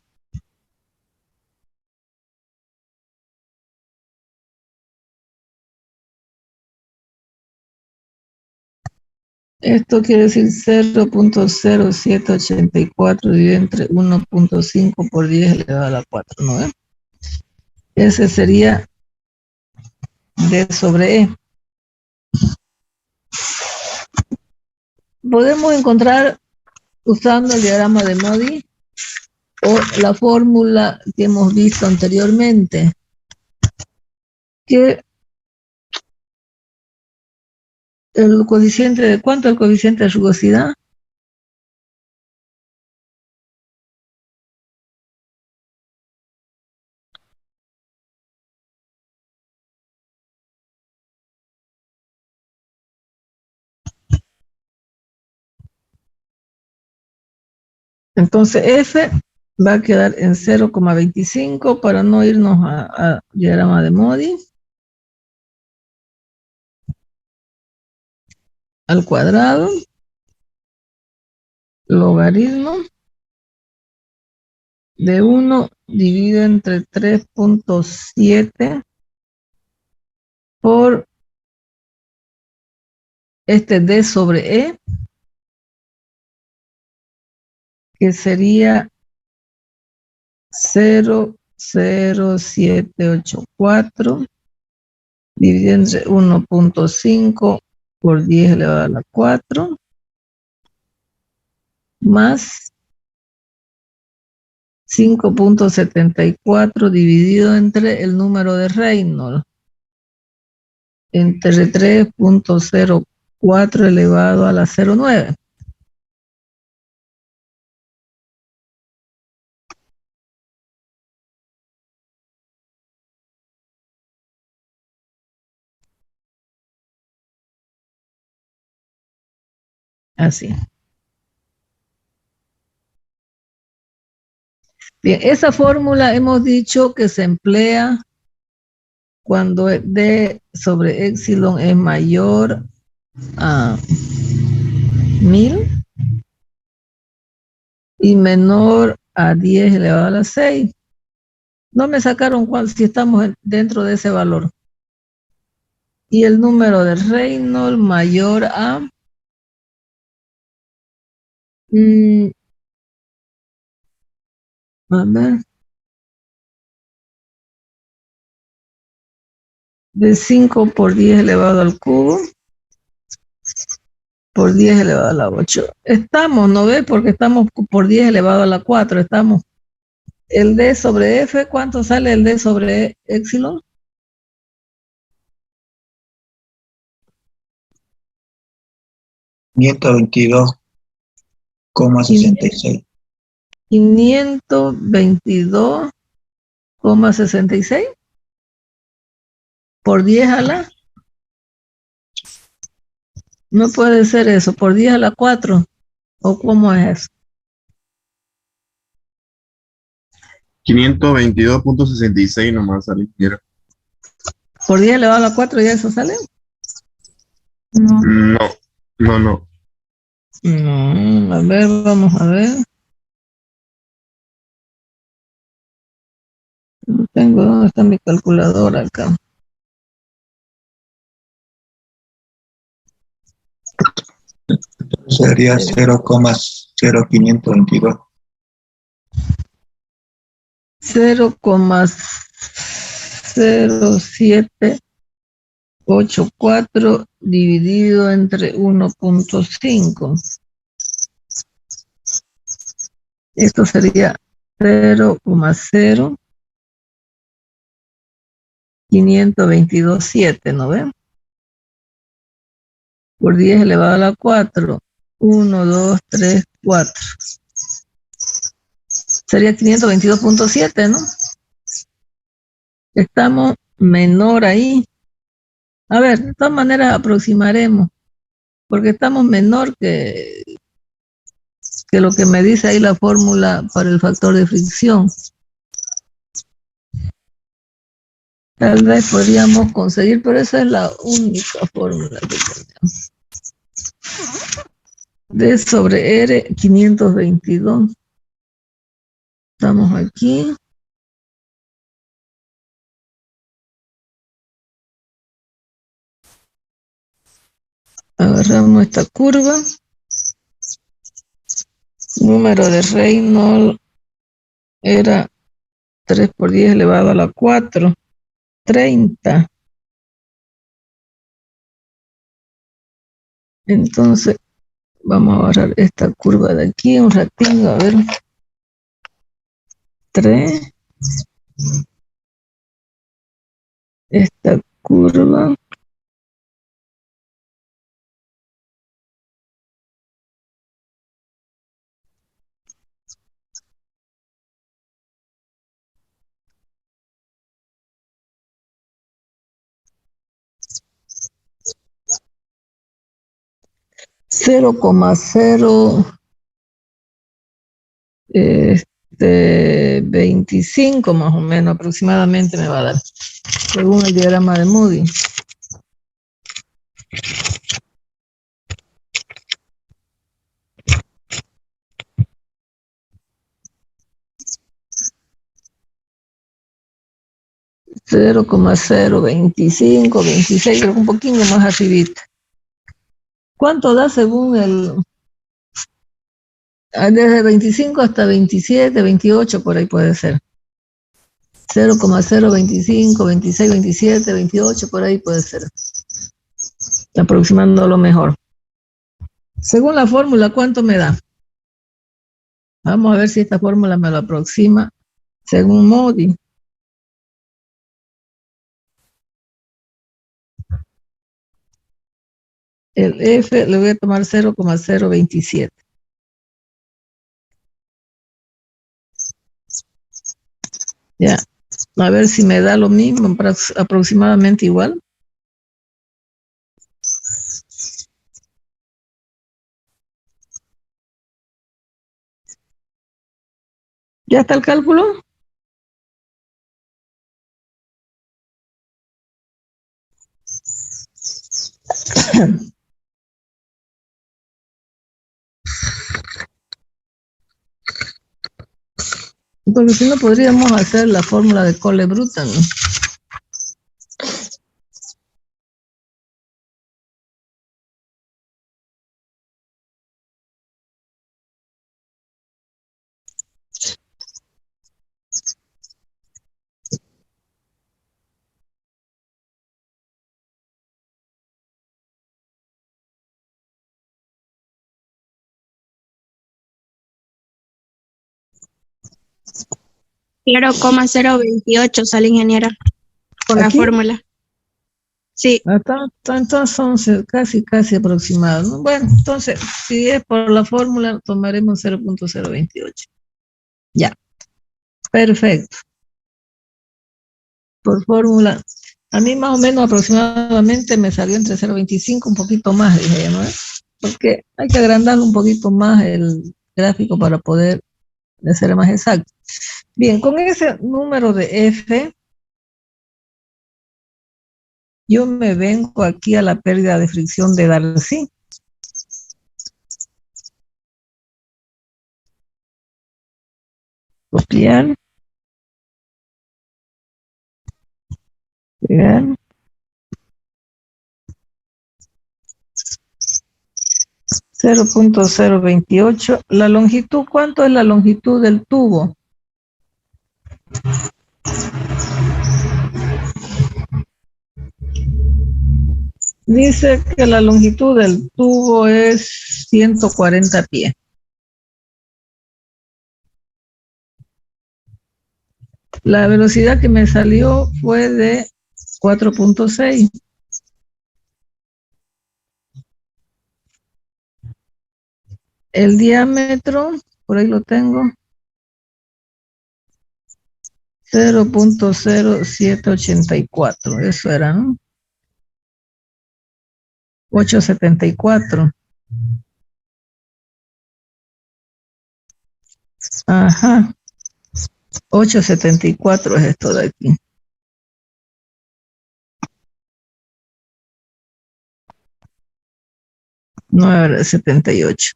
Esto quiere decir 0,0784 dividido entre 1,5 por 10 elevado a la 4, ¿no? Ese sería D sobre E. Podemos encontrar, usando el diagrama de Modi, o la fórmula que hemos visto anteriormente, que el coeficiente de, ¿cuánto es el coeficiente de rugosidad? Entonces F va a quedar en 0,25 para no irnos a diagrama de Modi. Al cuadrado, logaritmo de 1 dividido entre 3,7 por este D sobre E, que sería 0,0784 dividido entre 1,5 por 10 elevado a la 4, más 5,74 dividido entre el número de Reynolds, entre 3,04 elevado a la 0,9. Así. Bien, esa fórmula hemos dicho que se emplea cuando D sobre épsilon es mayor a 1000 y menor a 10 elevado a la 6. No me sacaron cuál, si estamos dentro de ese valor. Y el número de Reynolds mayor a a ver, de 5 por 10 elevado al cubo por 10 elevado a la 8. Estamos, ¿no ve? Porque estamos por 10 elevado a la 4. Estamos. El D sobre F, ¿cuánto sale el D sobre épsilon? $522,66. 522,66 por 10 a la. No puede ser eso, por 10 a la 4. ¿O cómo es eso? 522,66 nomás a la izquierda. ¿Por 10 elevado a la 4 ya eso sale? No. No. No, a ver, vamos a ver. No tengo, ¿dónde está mi calculadora acá? Sería 0,0522. 0,0784 dividido entre 1,5. Esto sería 0,0 522,7, ¿no ven? Por 10 elevado a la 4. 1, 2, 3, 4. Sería 522,7, ¿no? Estamos menor ahí. A ver, de todas maneras aproximaremos, porque estamos menor que lo que me dice ahí la fórmula para el factor de fricción. Tal vez podríamos conseguir, pero esa es la única fórmula que tenemos. D sobre R, 522. Estamos aquí. Agarramos esta curva. Número de Reynolds era 3 por 10 elevado a la 4. 30. Entonces, vamos a agarrar esta curva de aquí un ratito, a ver. 3. Esta curva. Cero coma cero 25 más o menos aproximadamente me va a dar, según el diagrama de Moody. Cero coma cero 25, 26, creo que un poquito más arribita. ¿Cuánto da según el? Desde 25 hasta 27, 28, por ahí puede ser. 0,025, 26, 27, 28, por ahí puede ser. Aproximando lo mejor. Según la fórmula, ¿cuánto me da? Vamos a ver si esta fórmula me lo aproxima según Moody. El F le voy a tomar 0,027. Ya, a ver si me da lo mismo, aproximadamente igual. ¿Ya está el cálculo? Porque si no podríamos hacer la fórmula de Cole-Brutan, ¿no? Claro, 0,028 sale, ingeniera, con la ¿Aquí? fórmula. Sí, Entonces son casi aproximados, ¿no? Bueno, entonces, si es por la fórmula, tomaremos 0,028. Ya, perfecto. Por fórmula, a mí más o menos aproximadamente me salió entre 0,25, un poquito más, dije, ¿no? Porque hay que agrandar un poquito más el gráfico para poder ser más exacto. Bien, con ese número de F, yo me vengo aquí a la pérdida de fricción de Darcy. Copiar. Pegar. .028. La longitud, ¿cuánto es la longitud del tubo? Dice que la longitud del tubo es 140 pies. La velocidad que me salió fue de 4.6. El diámetro, por ahí lo tengo, 0.0784, eso era, ¿no? 874. Ajá, 874 es esto de aquí. No era 78.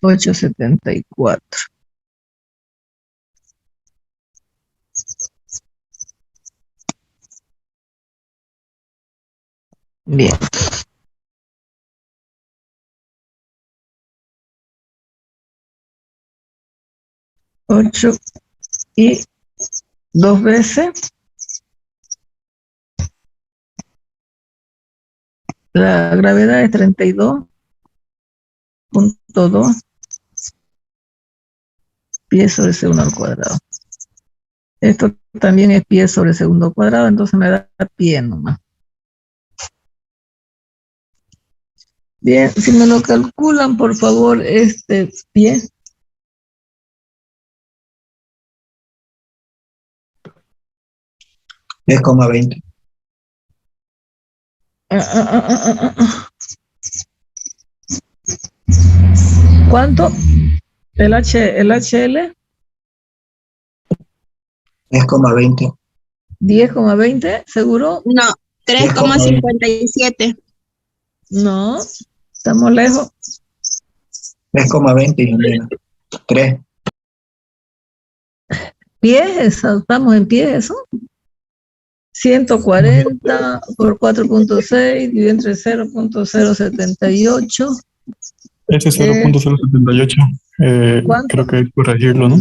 874. Bien. 8 y 2 veces. La gravedad es 32.2 pies sobre segundo al cuadrado. Esto también es pie sobre segundo cuadrado, entonces me da pie nomás. Bien, si me lo calculan, por favor, este pie. 3,20. ¿Cuánto? El HL, 3,20. 10,20, ¿seguro? No, 3,57. No, estamos lejos. 3,20, ingeniera. 3. Pies, estamos en pies, eso. 140 por 4.6 dividido entre 0.078. Ese 0.078, ¿Cuánto? creo que hay que corregirlo, ¿no?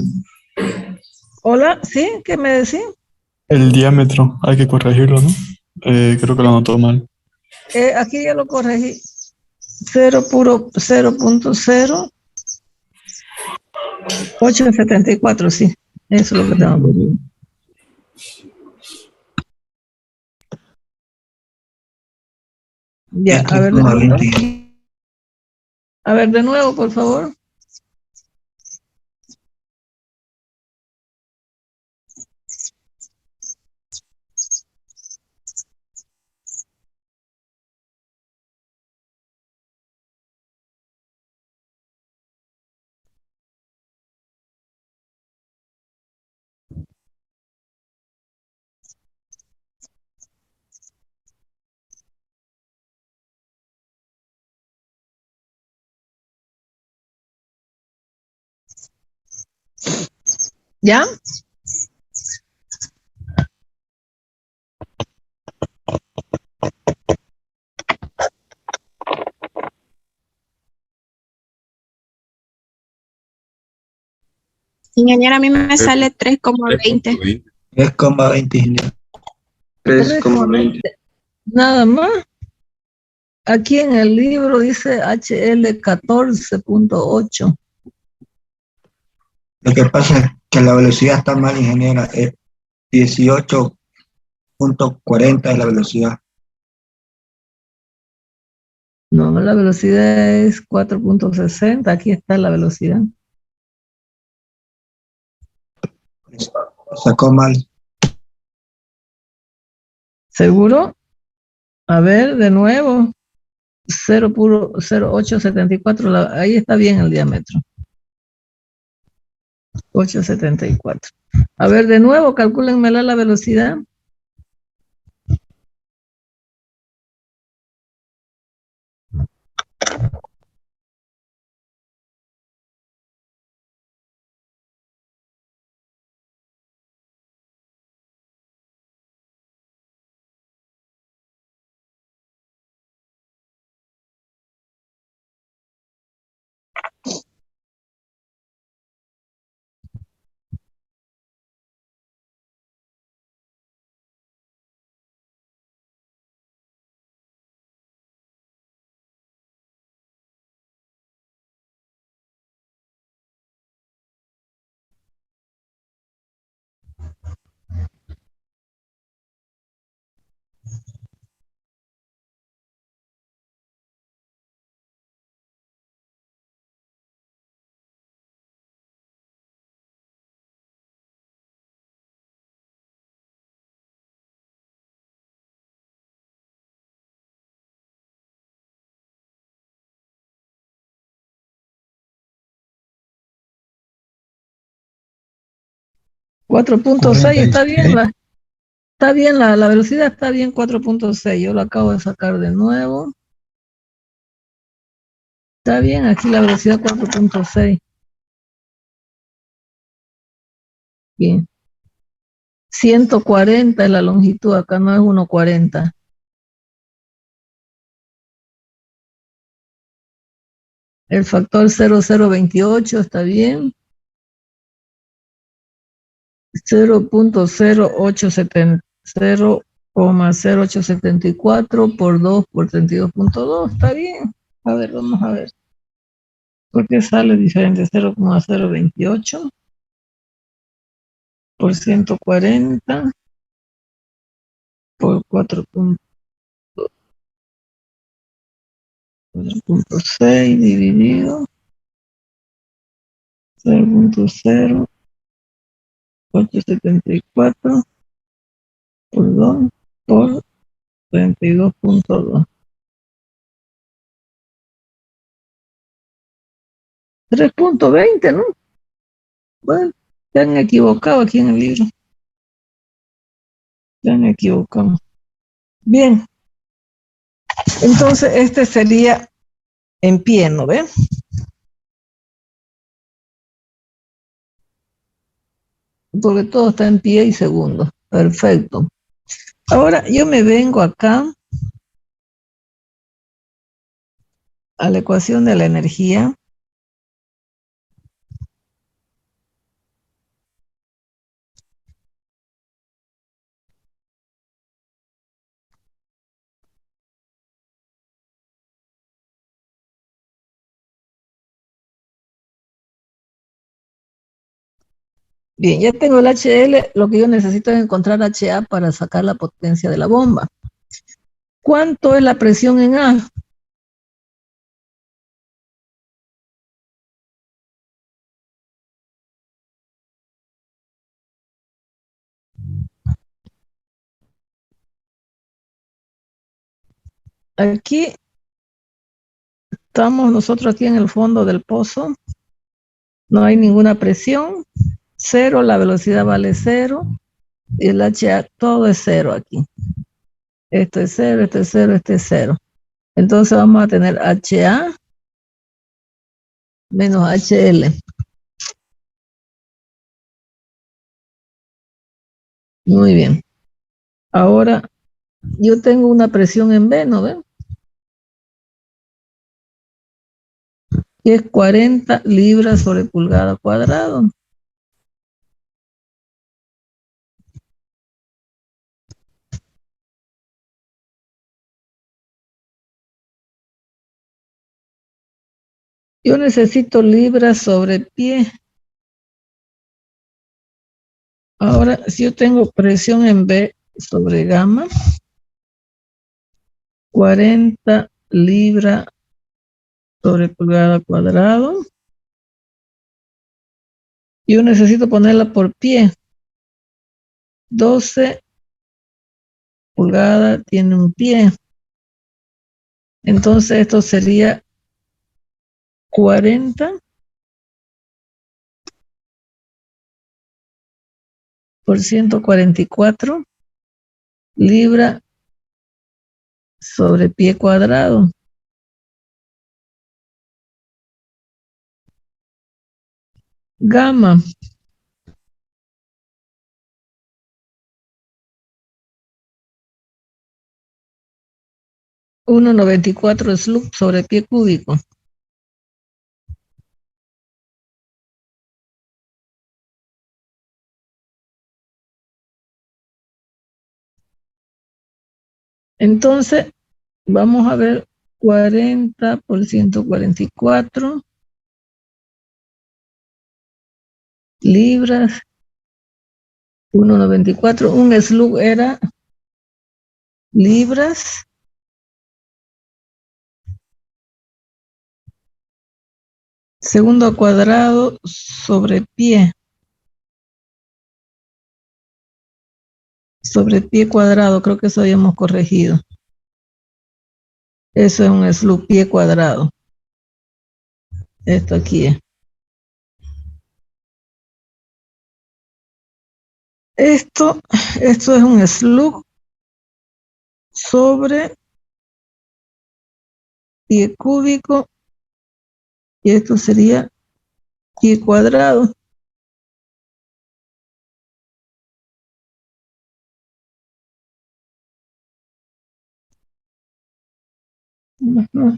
Hola, ¿sí? ¿Qué me decís? El diámetro, hay que corregirlo, ¿no? Creo que lo anotó mal. Aquí ya lo corregí. 0.874, sí. Eso es lo que tengo que decir. Ya, a ver de nuevo. 3,20. A ver de nuevo, por favor. ¿Ya? Ingeniera, a mí me sale 3,20. 3,20, ingeniera. 3,20. Nada más. Aquí en el libro dice HL 14.8. Lo que pasa es que la velocidad está mal, ingeniera. Es 18.40 es la velocidad. No, la velocidad es 4.60. Aquí está la velocidad. Sacó mal. ¿Seguro? A ver, de nuevo. 0.0874. Ahí está bien el diámetro. 874. A ver, de nuevo, calcúlenmela la velocidad. 4.6, está bien, está bien, la velocidad está bien, 4.6, yo lo acabo de sacar de nuevo. Está bien, aquí la velocidad 4.6. Bien. 140 es la longitud, acá no es 1.40. El factor 0028 está bien. 0.0874 por 2 por 32.2, está bien. A ver, vamos a ver. ¿Por qué sale diferente? 0.028 por 140 por 4.6 dividido 0.0874 por 2 por 32.2. 3.20, ¿no? Bueno, se han equivocado aquí en el libro. Se han equivocado. Bien. Entonces, este sería en pie, ¿no ven? Porque todo está en pie y segundo. Perfecto. Ahora yo me vengo acá a la ecuación de la energía. Bien, ya tengo el HL, lo que yo necesito es encontrar HA para sacar la potencia de la bomba. ¿Cuánto es la presión en A? Aquí estamos nosotros aquí en el fondo del pozo. No hay ninguna presión. Cero, la velocidad vale cero. Y el HA, todo es cero aquí. Esto es cero, esto es cero, esto es cero. Entonces vamos a tener HA menos HL. Muy bien. Ahora yo tengo una presión en B, ¿no ven? Que es 40 libras sobre pulgada cuadrado. Yo necesito libras sobre pie. Ahora, si yo tengo presión en B sobre gamma, 40 libras sobre pulgada cuadrado. Yo necesito ponerla por pie. 12 pulgadas tiene un pie. Entonces esto sería 40 por 144 libras sobre pie cuadrado. Gamma. $1.94 slug sobre pie cúbico. Entonces, vamos a ver 40 por 144 libras, 1.94. Un slug era libras segundo cuadrado sobre pie. Sobre pie cuadrado, creo que eso habíamos corregido. Eso es un slug pie cuadrado. Esto aquí es. Esto es un slug sobre pie cúbico y esto sería pie cuadrado. Ujú.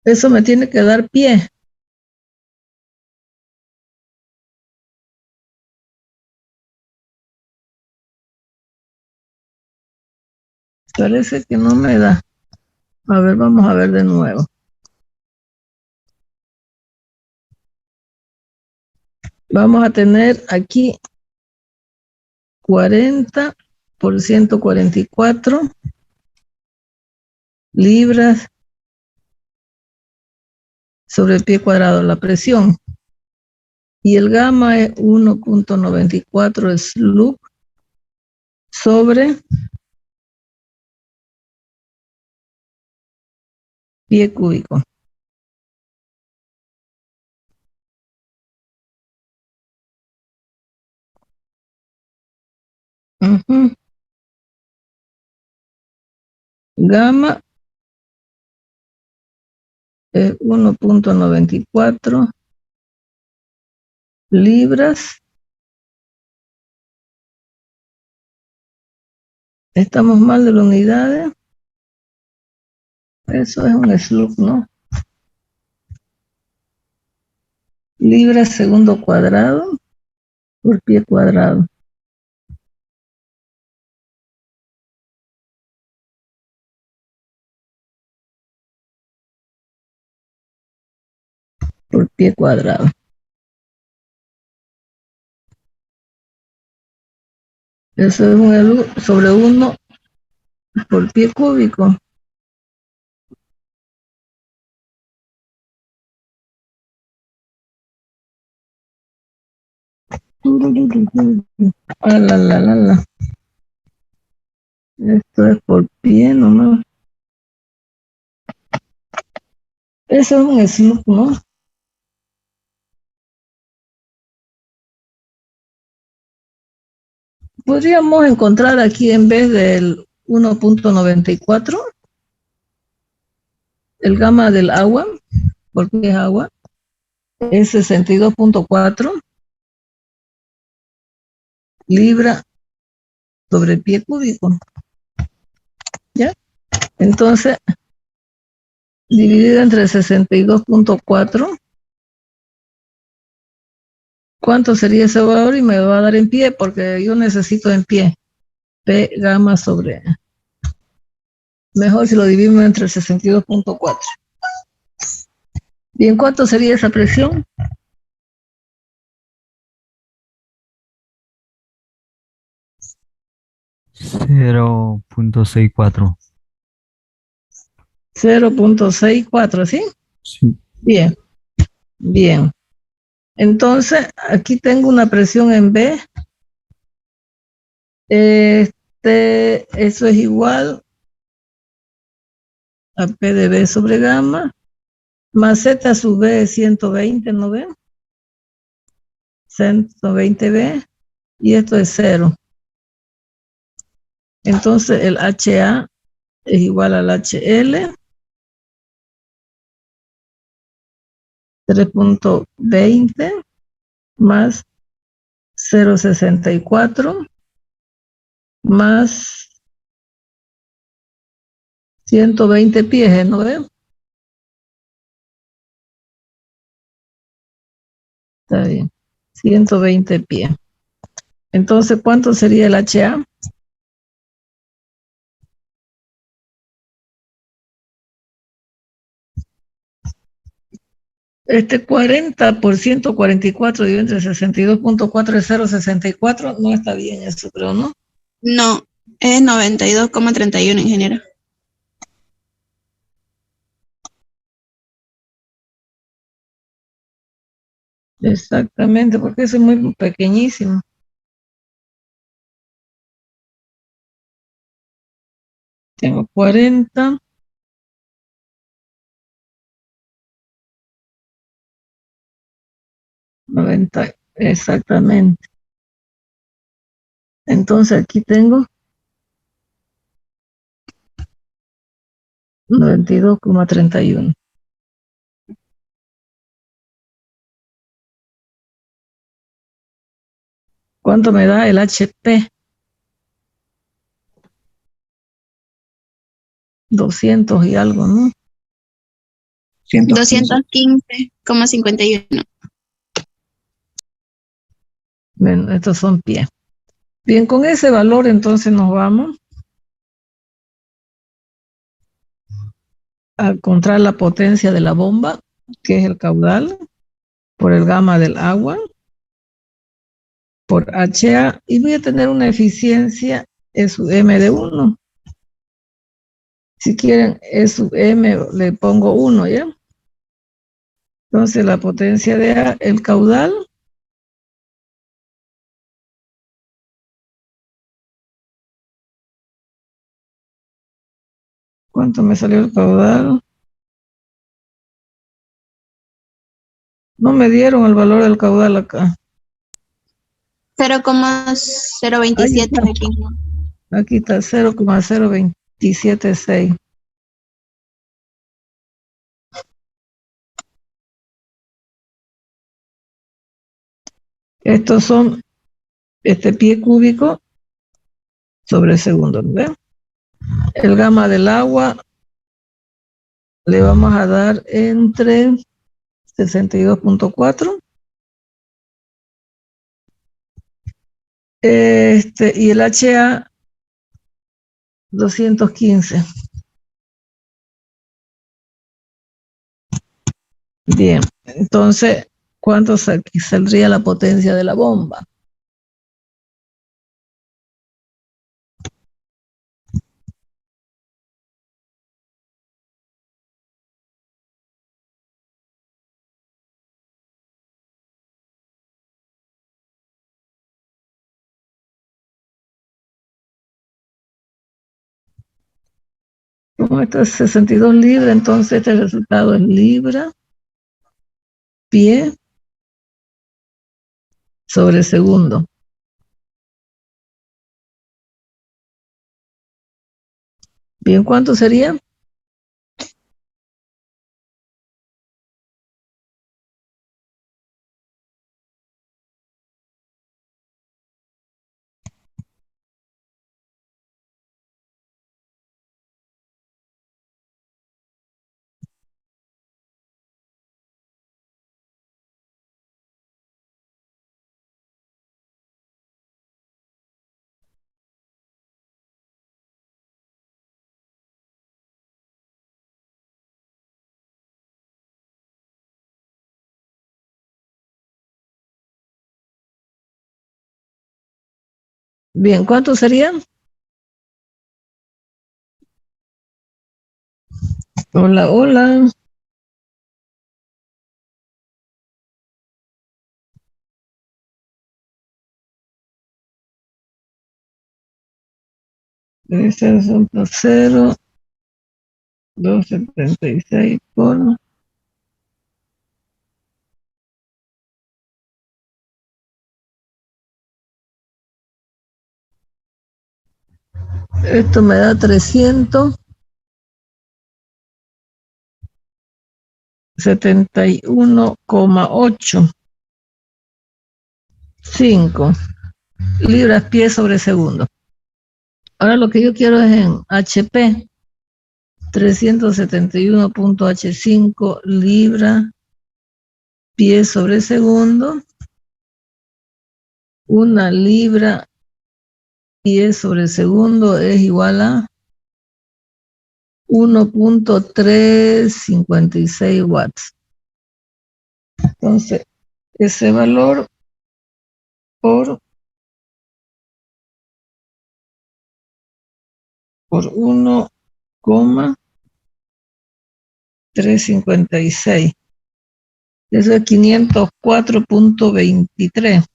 Eso me tiene que dar pie. Parece que no me da. A ver, vamos a ver de nuevo. Vamos a tener aquí 40 por 144 libras sobre el pie cuadrado, la presión. Y el gamma es 1.94 slug sobre pie cúbico. Ujú. Gamma es 1.94 libras. Estamos mal de las unidades. Eso es un slug, ¿no? Libras segundo cuadrado por pie cuadrado. Por pie cuadrado. Eso es un slug sobre 1 por pie cúbico. Ah, la. Esto es por pie nomás. Eso es un slug, ¿no? Podríamos encontrar aquí en vez del 1.94 el gamma del agua, porque es agua, es 62.4 libra sobre pie cúbico. ¿Ya? Entonces, dividido entre 62.4, ¿cuánto sería ese valor? Y me va a dar en pie, porque yo necesito en pie. P gamma sobre... Mejor si lo dividimos entre 62.4. Bien, ¿cuánto sería esa presión? 0.64. 0.64, ¿sí? Sí. Bien, bien. Entonces, aquí tengo una presión en B. Eso es igual a P de B sobre gamma, más Z sub B es 120, ¿no ven? 120B, y esto es 0. Entonces, el HA es igual al HL, 3.20 más 0.64 más 120 pies, ¿no ven? Está bien, 120 pies. Entonces, ¿cuánto sería el HA? Este 40 por 144 dividido entre 62.4 es 0.64. No está bien eso, creo, ¿no? No, es 92,31, ingeniero. Exactamente, porque eso es muy pequeñísimo. Tengo 40. 90, Exactamente. Entonces aquí tengo 92,31. ¿Cuánto me da el HP? 200 y algo, ¿no? 115. 215,51. Bueno, estos son pies. Bien, con ese valor entonces nos vamos a encontrar la potencia de la bomba, que es el caudal, por el gamma del agua, por HA, y voy a tener una eficiencia E sub M de 1. Si quieren, E sub M le pongo 1, ¿ya? Entonces la potencia de A, el caudal, ¿cuánto me salió el caudal? No me dieron el valor del caudal acá. 0,027 aquí. Aquí está 0,0276. Estos son este pie cúbico sobre segundo, ¿ven? El gamma del agua le vamos a dar entre 62,4. Y el HA 215. Bien, entonces, ¿cuánto saldría la potencia de la bomba? Como esto es 62 libras, entonces este resultado es libra, pie, sobre segundo. Bien, ¿cuánto sería? Bien, ¿cuánto sería? Hola, hola. Ese es un 0,276 por... Esto me da 371,85 libras pie sobre segundo. Ahora lo que yo quiero es en HP, 371,85 libras pie sobre segundo. Una libra pie sobre segundo es igual a 1,356 watts. Entonces, ese valor por 1,356. Eso es 504,23.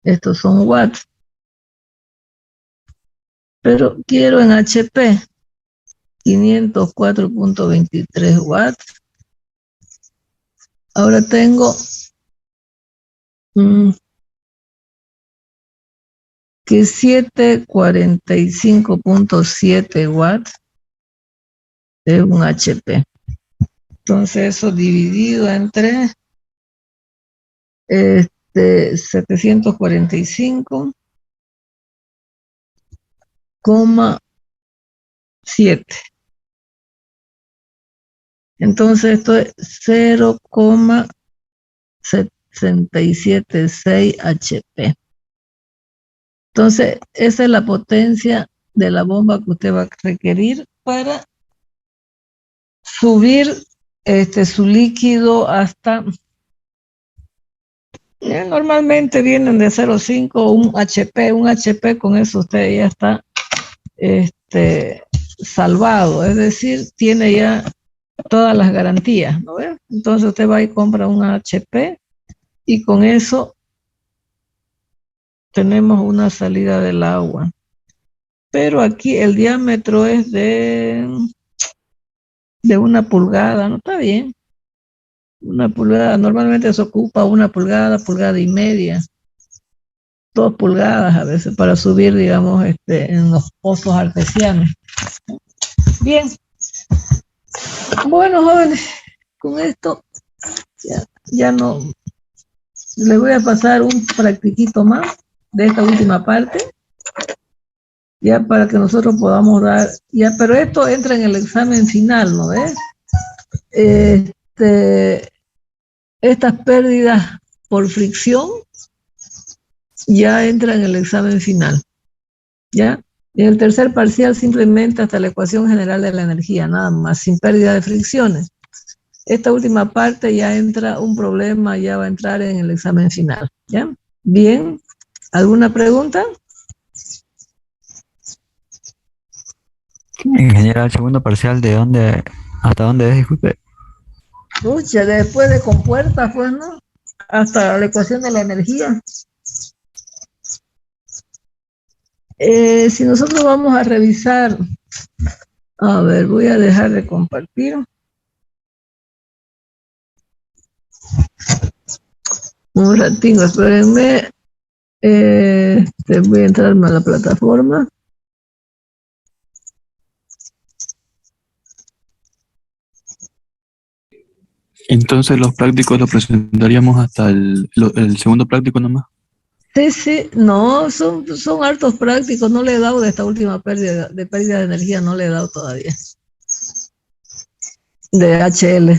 Estos son watts. Pero quiero en HP 504,23 watts Ahora tengo que 745.7 watts es un HP. Entonces eso dividido entre 745,7. Entonces esto es 0,676 HP. Entonces esa es la potencia de la bomba que usted va a requerir para subir su líquido hasta, normalmente vienen de 0,5 un HP, con eso usted ya está salvado, es decir, tiene ya todas las garantías, ¿no ve? Entonces usted va y compra un HP y con eso tenemos una salida del agua. Pero aquí el diámetro es de 1 pulgada, ¿no? Está bien. 1 pulgada, normalmente se ocupa 1 pulgada, pulgada y media, 2 pulgadas a veces para subir, digamos, en los pozos artesianos. Bien. Bueno, jóvenes, con esto ya no, les voy a pasar un practiquito más de esta última parte, ya para que nosotros podamos dar, ya, pero esto entra en el examen final, ¿no ves? Estas pérdidas por fricción ya entran en el examen final, ¿ya? En el tercer parcial simplemente hasta la ecuación general de la energía, nada más, sin pérdida de fricciones. Esta última parte ya entra un problema, ya va a entrar en el examen final, ¿ya? Bien, ¿alguna pregunta? Ingeniera, el segundo parcial, ¿de dónde, hasta dónde es? Disculpe. Pucha, después de compuertas, pues, ¿no? Hasta la ecuación de la energía. Si nosotros vamos a revisar, a ver, voy a dejar de compartir. Un ratito, espérenme. Voy a entrarme a la plataforma. Entonces los prácticos los presentaríamos hasta el segundo práctico nomás. Sí, no, son hartos prácticos, no le he dado de esta última pérdida de energía, no le he dado todavía. De HL.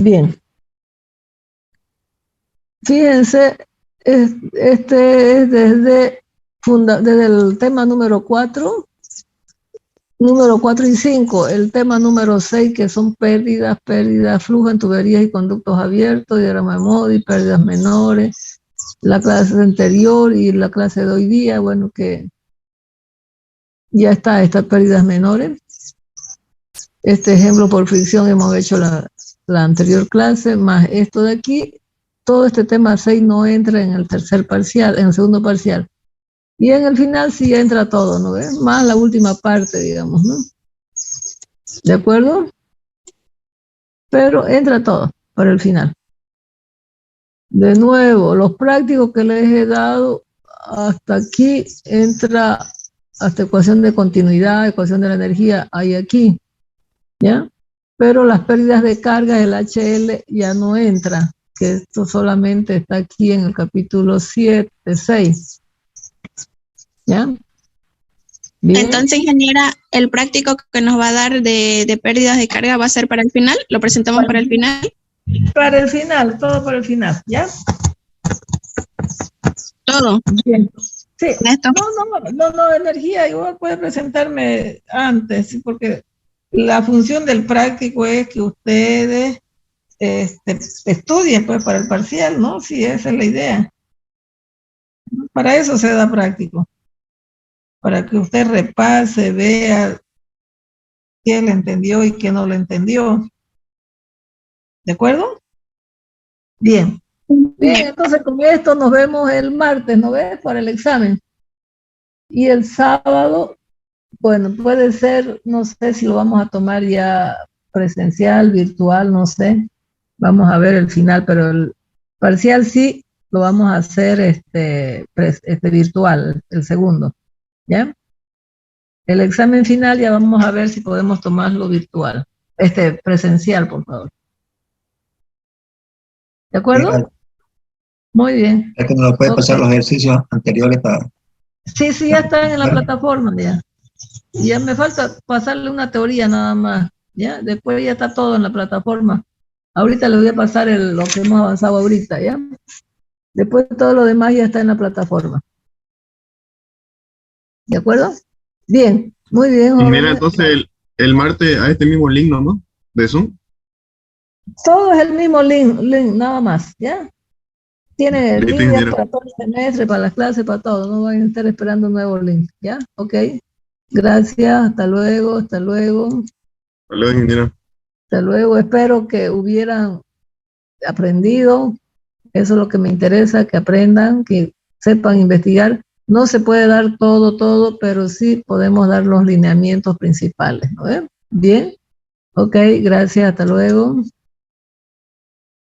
Bien. Fíjense, este es desde el tema número 4 y 5, el tema número 6, que son pérdidas, flujo en tuberías y conductos abiertos, diagrama de Modi, pérdidas menores, la clase anterior y la clase de hoy día, bueno, que ya está, estas pérdidas menores. Este ejemplo por fricción hemos hecho la anterior clase, más esto de aquí. Todo este tema 6 no entra en el tercer parcial, en el segundo parcial. Y en el final sí entra todo, ¿no ves? Más la última parte, digamos, ¿no? ¿De acuerdo? Pero entra todo para el final. De nuevo, los prácticos que les he dado hasta aquí entra hasta ecuación de continuidad, ecuación de la energía, hay aquí, ¿ya? Pero las pérdidas de carga, el HL ya no entra, que esto solamente está aquí en el capítulo 7, 6. ¿Ya? Bien. Entonces, ingeniera, el práctico que nos va a dar de pérdidas de carga va a ser para el final. ¿Lo presentamos para el final? Para el final, todo para el final, ¿ya? Todo. Bien. Sí. ¿Esto? No, energía, igual puede presentarme antes, ¿sí? Porque la función del práctico es que ustedes estudien pues para el parcial, ¿no? Sí, esa es la idea. Para eso se da práctico. Para que usted repase, vea qué le entendió y qué no le entendió. ¿De acuerdo? Bien. Bien, entonces con esto nos vemos el martes, ¿no ves? Para el examen. Y el sábado, bueno, puede ser, no sé si lo vamos a tomar ya presencial, virtual, no sé. Vamos a ver el final, pero el parcial sí lo vamos a hacer virtual, el segundo, ¿ya? El examen final ya vamos a ver si podemos tomarlo virtual, presencial, por favor. ¿De Sí, acuerdo? Muy bien. es que nos lo puede pasar Ok. los ejercicios anteriores para... Sí, ya están en la plataforma ya. Ya me falta pasarle una teoría nada más, ¿ya? Después ya está todo en la plataforma. Ahorita le voy a pasar lo que hemos avanzado ahorita, ¿ya? Después todo lo demás ya está en la plataforma. ¿De acuerdo? Bien, muy bien, Ingeniera, jóvenes. entonces el martes a este mismo link, ¿no? De Zoom. Todo es el mismo link, nada más, ¿ya? Tiene Listo, línea ingeniera. para todo el semestre, para las clases, para todo. No van a estar esperando un nuevo link, ¿ya? Ok. Gracias, hasta luego, hasta luego. Hasta luego, ingeniera. Hasta luego. Espero que hubieran aprendido. Eso es lo que me interesa, que aprendan, que sepan investigar. No se puede dar todo, pero sí podemos dar los lineamientos principales, ¿no? Bien. Ok, gracias, hasta luego.